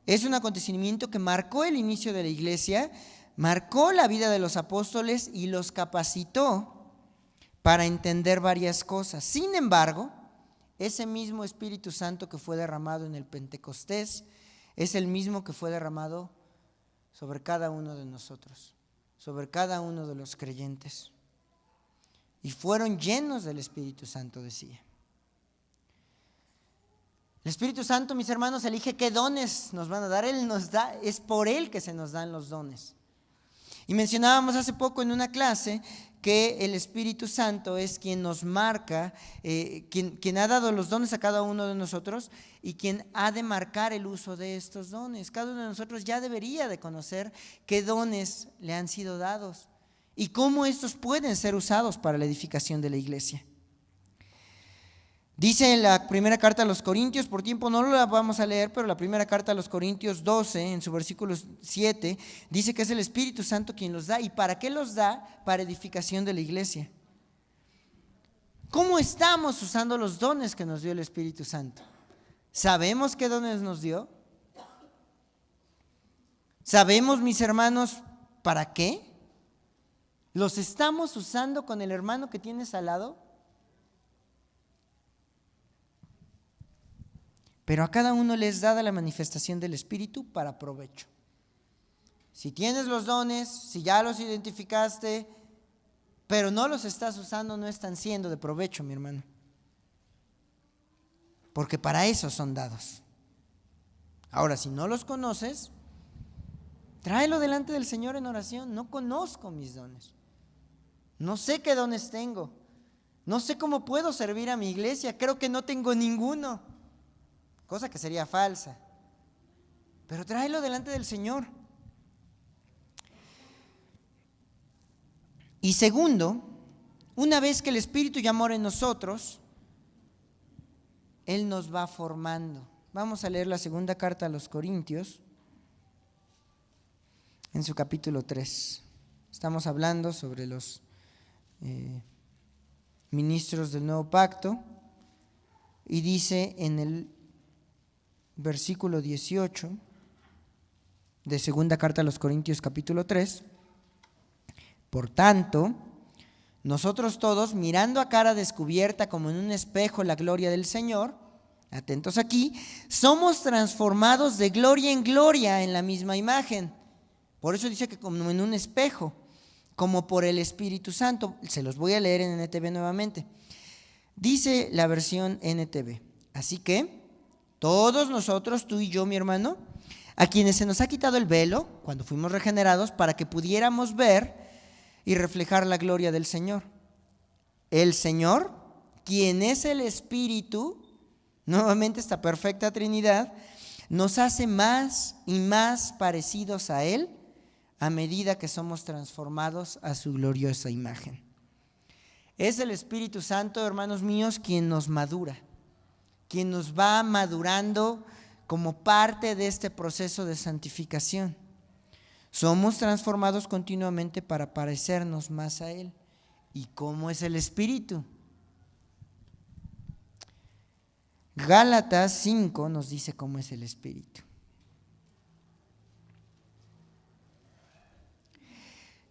es un acontecimiento que marcó el inicio de la iglesia, marcó la vida de los apóstoles y los capacitó para entender varias cosas. Sin embargo, ese mismo Espíritu Santo que fue derramado en el Pentecostés es el mismo que fue derramado sobre cada uno de nosotros, sobre cada uno de los creyentes. Y fueron llenos del Espíritu Santo, decía. El Espíritu Santo, mis hermanos, elige qué dones nos van a dar. Él nos da, es por Él que se nos dan los dones. Y mencionábamos hace poco en una clase que el Espíritu Santo es quien nos marca, quien ha dado los dones a cada uno de nosotros y quien ha de marcar el uso de estos dones. Cada uno de nosotros ya debería de conocer qué dones le han sido dados y cómo estos pueden ser usados para la edificación de la iglesia. Dice en la primera carta a los Corintios, por tiempo no la vamos a leer, pero la primera carta a los Corintios 12, en su versículo 7, dice que es el Espíritu Santo quien los da. ¿Y para qué los da? Para edificación de la iglesia. ¿Cómo estamos usando los dones que nos dio el Espíritu Santo? ¿Sabemos qué dones nos dio? ¿Sabemos, mis hermanos, para qué? ¿Los estamos usando con el hermano que tienes al lado? Pero a cada uno les dada la manifestación del Espíritu para provecho. Si tienes los dones, si ya los identificaste, pero no los estás usando, no están siendo de provecho, mi hermano. Porque para eso son dados. Ahora, si no los conoces, tráelo delante del Señor en oración. No conozco mis dones. No sé qué dones tengo. No sé cómo puedo servir a mi iglesia. Creo que no tengo ninguno. Cosa que sería falsa. Pero tráelo delante del Señor. Y segundo, una vez que el Espíritu ya mora en nosotros, Él nos va formando. Vamos a leer la segunda carta a los Corintios, en su capítulo 3. Estamos hablando sobre los ministros del nuevo pacto. Y dice en el versículo 18 de segunda carta a los Corintios capítulo 3, por tanto, nosotros todos, mirando a cara descubierta como en un espejo la gloria del Señor, atentos aquí, somos transformados de gloria en gloria en la misma imagen. Por eso dice que como en un espejo, como por el Espíritu Santo. Se los voy a leer en NTV nuevamente. Dice la versión NTV, así que todos nosotros, tú y yo, mi hermano, a quienes se nos ha quitado el velo cuando fuimos regenerados para que pudiéramos ver y reflejar la gloria del Señor. El Señor, quien es el Espíritu, nuevamente esta perfecta Trinidad, nos hace más y más parecidos a Él a medida que somos transformados a su gloriosa imagen. Es el Espíritu Santo, hermanos míos, quien nos madura, quien nos va madurando como parte de este proceso de santificación. Somos transformados continuamente para parecernos más a Él. ¿Y cómo es el Espíritu? Gálatas 5 nos dice cómo es el Espíritu.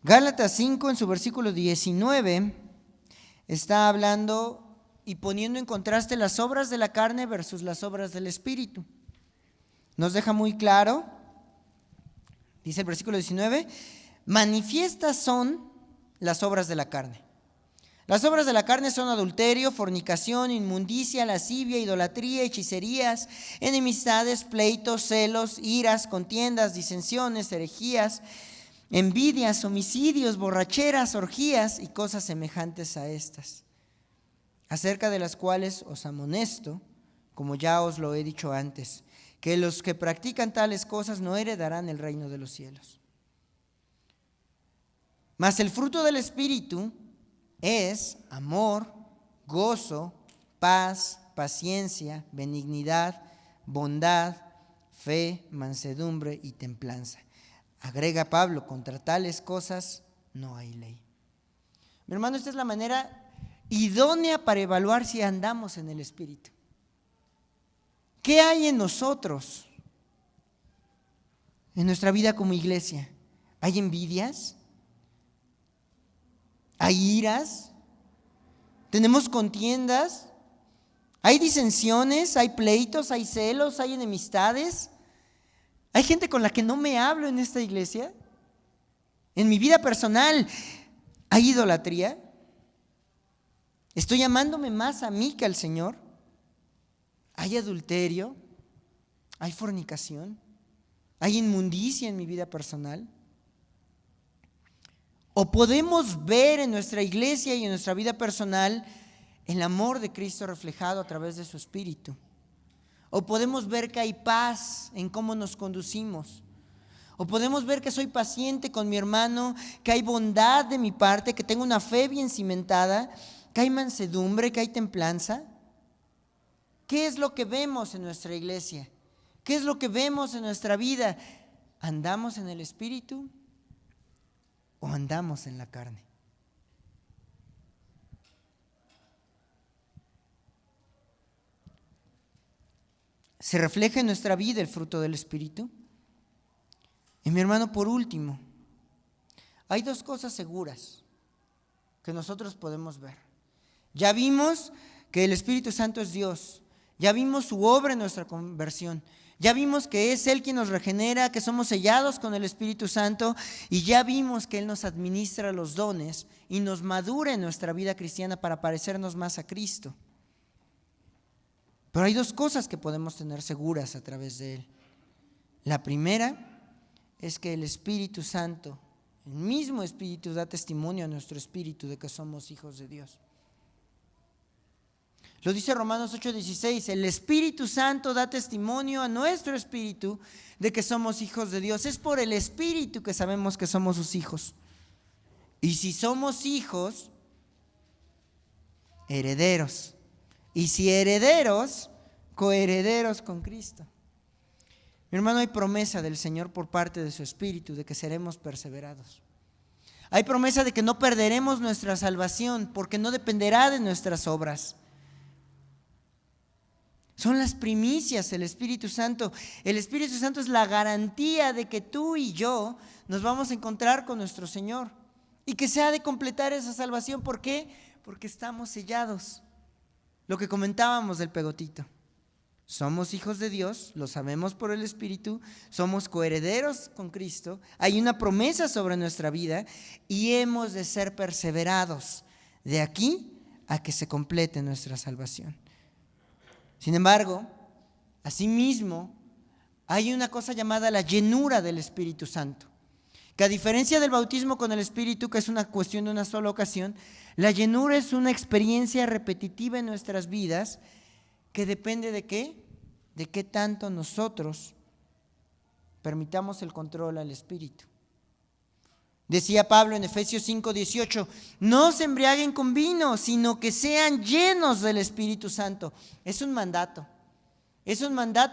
Gálatas 5 en su versículo 19 está hablando y poniendo en contraste las obras de la carne versus las obras del Espíritu. Nos deja muy claro, dice el versículo 19, manifiestas son las obras de la carne. Las obras de la carne son adulterio, fornicación, inmundicia, lascivia, idolatría, hechicerías, enemistades, pleitos, celos, iras, contiendas, disensiones, herejías, envidias, homicidios, borracheras, orgías y cosas semejantes a estas, acerca de las cuales os amonesto, como ya os lo he dicho antes, que los que practican tales cosas no heredarán el reino de los cielos. Mas el fruto del Espíritu es amor, gozo, paz, paciencia, benignidad, bondad, fe, mansedumbre y templanza. Agrega Pablo, contra tales cosas no hay ley. Mi hermano, esta es la manera idónea para evaluar si andamos en el Espíritu. ¿Qué hay en nosotros? En nuestra vida como iglesia. ¿Hay envidias? ¿Hay iras? ¿Tenemos contiendas? ¿Hay disensiones? ¿Hay pleitos? ¿Hay celos? ¿Hay enemistades? ¿Hay gente con la que no me hablo en esta iglesia? En mi vida personal, ¿hay idolatría? ¿Estoy amándome más a mí que al Señor? ¿Hay adulterio? ¿Hay fornicación? ¿Hay inmundicia en mi vida personal? ¿O podemos ver en nuestra iglesia y en nuestra vida personal el amor de Cristo reflejado a través de su Espíritu? ¿O podemos ver que hay paz en cómo nos conducimos? ¿O podemos ver que soy paciente con mi hermano, que hay bondad de mi parte, que tengo una fe bien cimentada, que hay mansedumbre, que hay templanza? ¿Qué es lo que vemos en nuestra iglesia? ¿Qué es lo que vemos en nuestra vida? ¿Andamos en el Espíritu o andamos en la carne? ¿Se refleja en nuestra vida el fruto del Espíritu? Y mi hermano, por último, hay dos cosas seguras que nosotros podemos ver. Ya vimos que el Espíritu Santo es Dios. Ya vimos su obra en nuestra conversión. Ya vimos que es Él quien nos regenera, que somos sellados con el Espíritu Santo, y ya vimos que Él nos administra los dones y nos madura en nuestra vida cristiana para parecernos más a Cristo. Pero hay dos cosas que podemos tener seguras a través de Él. La primera es que el Espíritu Santo, el mismo Espíritu, da testimonio a nuestro espíritu de que somos hijos de Dios. Lo dice Romanos 8:16, el Espíritu Santo da testimonio a nuestro espíritu de que somos hijos de Dios. Es por el Espíritu que sabemos que somos sus hijos. Y si somos hijos, herederos. Y si herederos, coherederos con Cristo. Mi hermano, hay promesa del Señor por parte de su Espíritu de que seremos perseverados. Hay promesa de que no perderemos nuestra salvación porque no dependerá de nuestras obras. Son las primicias, el Espíritu Santo. El Espíritu Santo es la garantía de que tú y yo nos vamos a encontrar con nuestro Señor y que se ha de completar esa salvación. ¿Por qué? Porque estamos sellados. Lo que comentábamos del pegotito. Somos hijos de Dios, lo sabemos por el Espíritu, somos coherederos con Cristo, hay una promesa sobre nuestra vida y hemos de ser perseverados de aquí a que se complete nuestra salvación. Sin embargo, asimismo, hay una cosa llamada la llenura del Espíritu Santo, que a diferencia del bautismo con el Espíritu, que es una cuestión de una sola ocasión, la llenura es una experiencia repetitiva en nuestras vidas que depende de qué, de qué tanto nosotros permitamos el control al Espíritu. Decía Pablo en Efesios 5:18, no se embriaguen con vino, sino que sean llenos del Espíritu Santo. Es un mandato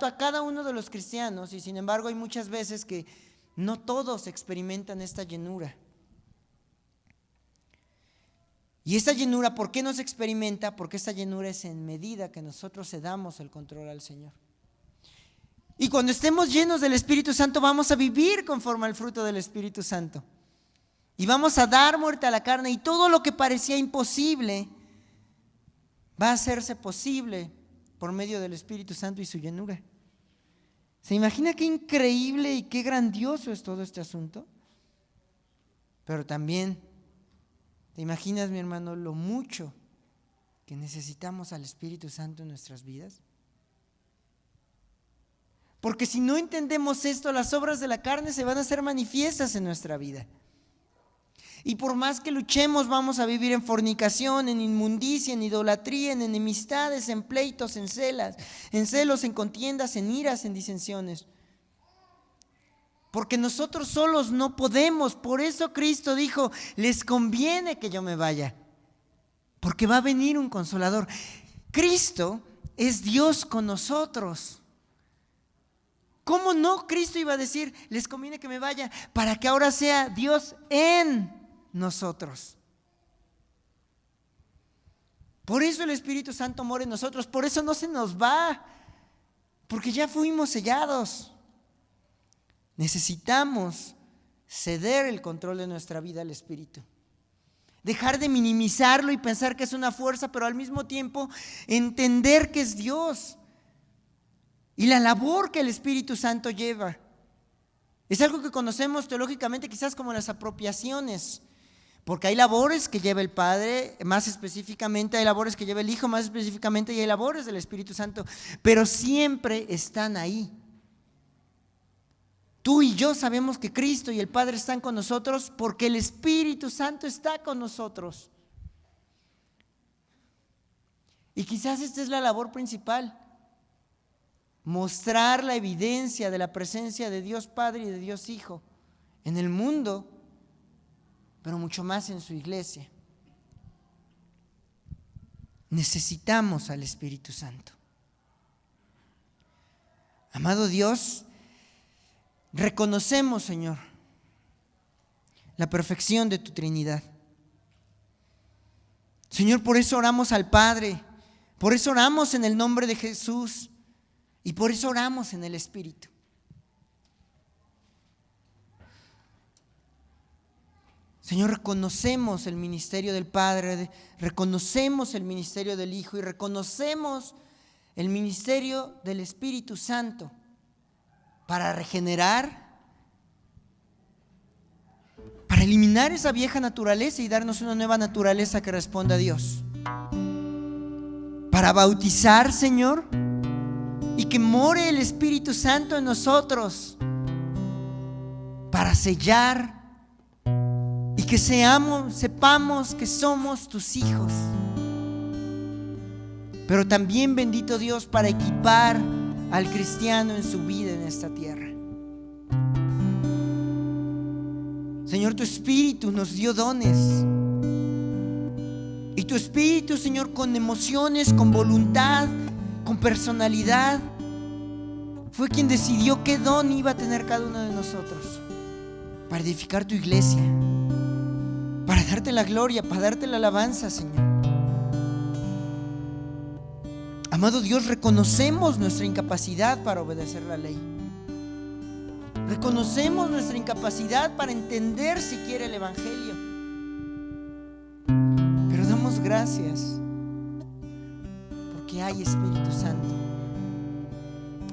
a cada uno de los cristianos, y sin embargo hay muchas veces que no todos experimentan esta llenura. Y esta llenura, ¿por qué no se experimenta? Porque esta llenura es en medida que nosotros cedamos el control al Señor. Y cuando estemos llenos del Espíritu Santo vamos a vivir conforme al fruto del Espíritu Santo. Y vamos a dar muerte a la carne, y todo lo que parecía imposible va a hacerse posible por medio del Espíritu Santo y su llenura. ¿Se imagina qué increíble y qué grandioso es todo este asunto? Pero también, ¿te imaginas, mi hermano, lo mucho que necesitamos al Espíritu Santo en nuestras vidas? Porque si no entendemos esto, las obras de la carne se van a hacer manifiestas en nuestra vida. Y por más que luchemos, vamos a vivir en fornicación, en inmundicia, en idolatría, en enemistades, en pleitos, en celos, en contiendas, en iras, en disensiones. Porque nosotros solos no podemos. Por eso Cristo dijo, les conviene que yo me vaya, porque va a venir un consolador. Cristo es Dios con nosotros. ¿Cómo no? Cristo iba a decir, les conviene que me vaya, para que ahora sea Dios en nosotros. Por eso el Espíritu Santo mora en nosotros, por eso no se nos va, porque ya fuimos sellados. Necesitamos ceder el control de nuestra vida al Espíritu. Dejar de minimizarlo y pensar que es una fuerza, pero al mismo tiempo entender que es Dios y la labor que el Espíritu Santo lleva. Es algo que conocemos teológicamente quizás como las apropiaciones, porque hay labores que lleva el Padre más específicamente, hay labores que lleva el Hijo más específicamente y hay labores del Espíritu Santo, pero siempre están ahí. Tú y yo sabemos que Cristo y el Padre están con nosotros porque el Espíritu Santo está con nosotros. Y quizás esta es la labor principal, mostrar la evidencia de la presencia de Dios Padre y de Dios Hijo en el mundo, pero mucho más en su iglesia. Necesitamos al Espíritu Santo. Amado Dios, reconocemos, Señor, la perfección de tu Trinidad. Señor, por eso oramos al Padre, por eso oramos en el nombre de Jesús y por eso oramos en el Espíritu. Señor, reconocemos el ministerio del Padre, reconocemos el ministerio del Hijo y reconocemos el ministerio del Espíritu Santo para regenerar, para eliminar esa vieja naturaleza y darnos una nueva naturaleza que responda a Dios. Para bautizar, Señor, y que more el Espíritu Santo en nosotros, para sellar y que sepamos que somos tus hijos. Pero también, bendito Dios, para equipar al cristiano en su vida en esta tierra. Señor, tu Espíritu nos dio dones. Y tu Espíritu, Señor, con emociones, con voluntad, con personalidad, fue quien decidió qué don iba a tener cada uno de nosotros para edificar tu iglesia, para darte la gloria, para darte la alabanza, Señor. Amado Dios, reconocemos nuestra incapacidad para obedecer la ley. Reconocemos nuestra incapacidad para entender siquiera el Evangelio. Pero damos gracias porque hay Espíritu Santo.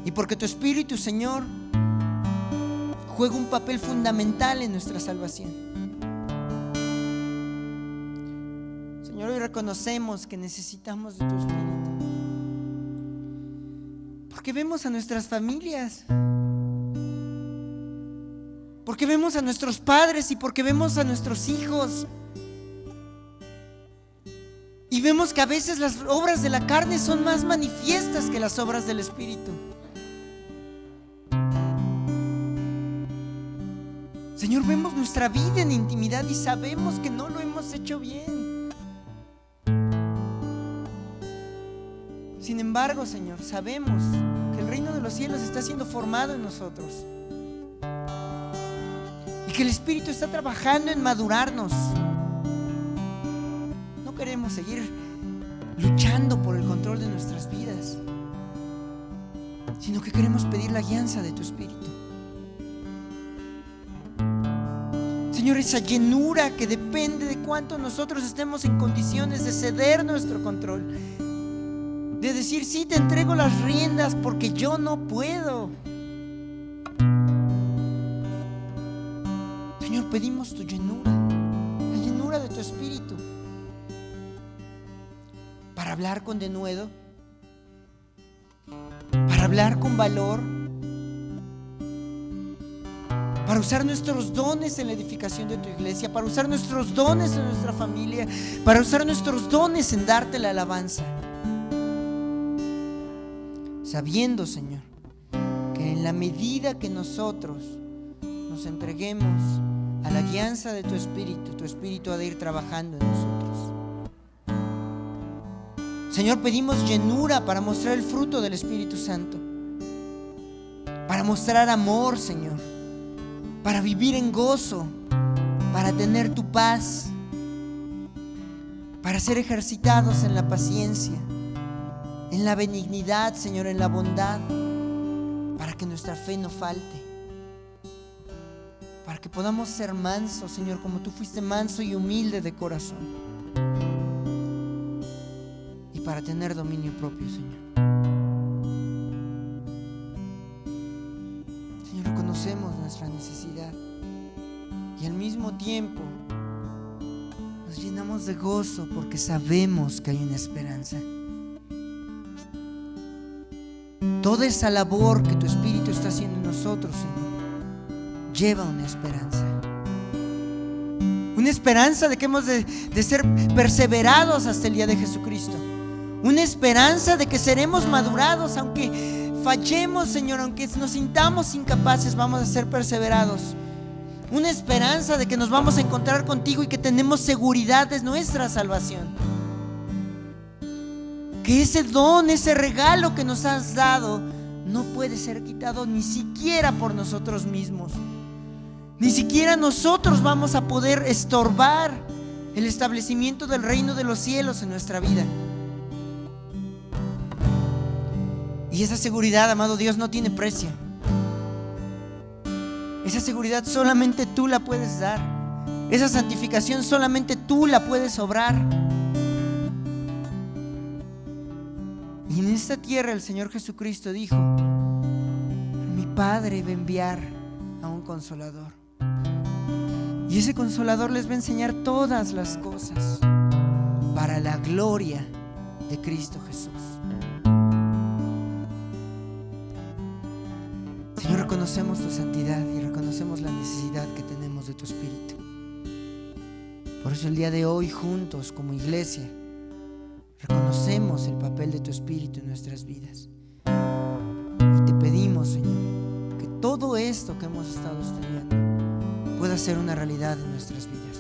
Y porque tu Espíritu, Señor, juega un papel fundamental en nuestra salvación. Señor, hoy reconocemos que necesitamos de tu Espíritu. Porque vemos a nuestras familias, porque vemos a nuestros padres y porque vemos a nuestros hijos. Y vemos que a veces las obras de la carne son más manifiestas que las obras del Espíritu. Señor, vemos nuestra vida en intimidad y sabemos que no lo hemos hecho bien. Sin embargo, Señor, sabemos que el reino de los cielos está siendo formado en nosotros y que el Espíritu está trabajando en madurarnos. No queremos seguir luchando por el control de nuestras vidas, sino que queremos pedir la guianza de tu Espíritu. Señor, esa llenura que depende de cuánto nosotros estemos en condiciones de ceder nuestro control, de decir, sí, te entrego las riendas porque yo no puedo. Señor, pedimos tu llenura, la llenura de tu Espíritu, para hablar con denuedo, para hablar con valor, para usar nuestros dones en la edificación de tu iglesia, para usar nuestros dones en nuestra familia, para usar nuestros dones en darte la alabanza. Sabiendo, Señor, que en la medida que nosotros nos entreguemos a la guianza de tu Espíritu ha de ir trabajando en nosotros. Señor, pedimos llenura para mostrar el fruto del Espíritu Santo, para mostrar amor, Señor, para vivir en gozo, para tener tu paz, para ser ejercitados en la paciencia, en la benignidad, Señor, en la bondad, para que nuestra fe no falte, para que podamos ser mansos, Señor, como tú fuiste manso y humilde de corazón, y para tener dominio propio, Señor. Señor, reconocemos nuestra necesidad y al mismo tiempo nos llenamos de gozo porque sabemos que hay una esperanza. Toda esa labor que tu Espíritu está haciendo en nosotros, Señor, lleva una esperanza. Una esperanza de que hemos de ser perseverados hasta el día de Jesucristo. Una esperanza de que seremos madurados, aunque fallemos, Señor, aunque nos sintamos incapaces, vamos a ser perseverados. Una esperanza de que nos vamos a encontrar contigo y que tenemos seguridad de nuestra salvación. Que ese don, ese regalo que nos has dado no puede ser quitado ni siquiera por nosotros mismos. Ni siquiera nosotros vamos a poder estorbar el establecimiento del reino de los cielos en nuestra vida. Y esa seguridad, amado Dios, no tiene precio. Esa seguridad solamente tú la puedes dar. Esa santificación solamente tú la puedes obrar. Y en esta tierra el Señor Jesucristo dijo: mi Padre va a enviar a un consolador. Y ese consolador les va a enseñar todas las cosas para la gloria de Cristo Jesús. Señor, reconocemos tu santidad y reconocemos la necesidad que tenemos de tu Espíritu. Por eso el día de hoy, juntos como iglesia, reconocemos el papel de tu Espíritu en nuestras vidas. Y te pedimos, Señor, que todo esto que hemos estado estudiando pueda ser una realidad en nuestras vidas.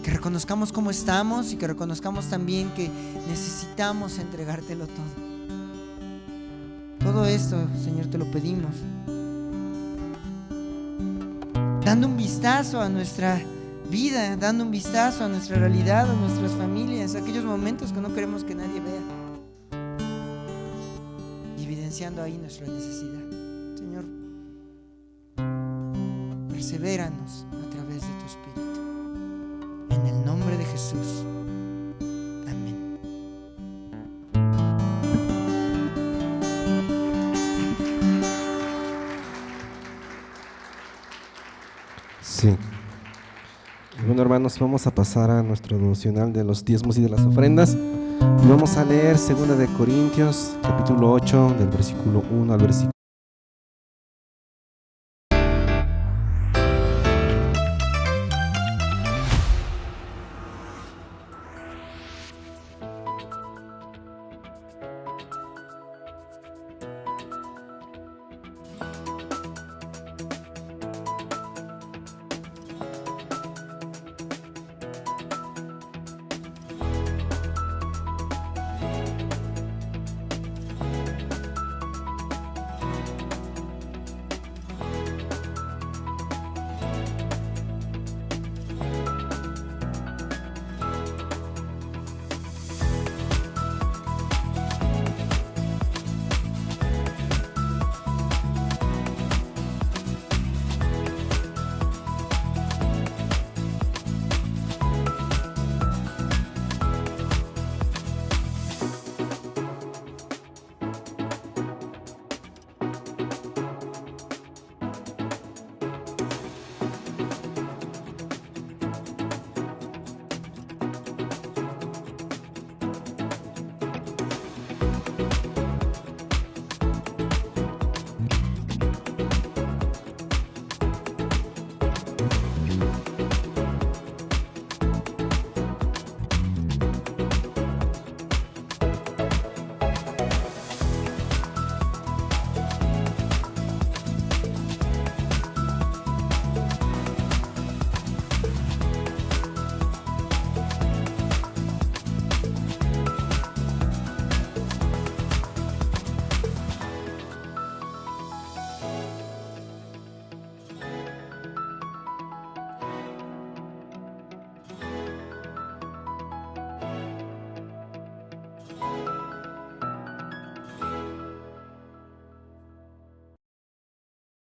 Que reconozcamos cómo estamos y que reconozcamos también que necesitamos entregártelo todo. Todo esto, Señor, te lo pedimos, dando un vistazo a nuestra vida, dando un vistazo a nuestra realidad, a nuestras familias, a aquellos momentos que no queremos que nadie vea, y evidenciando ahí nuestra necesidad. Señor, persevéranos a través de tu Espíritu. En el nombre de Jesús. Amén. Sí. Bueno, hermanos, vamos a pasar a nuestro devocional de los diezmos y de las ofrendas. Y vamos a leer 2 de Corintios, capítulo 8, del versículo 1 al versículo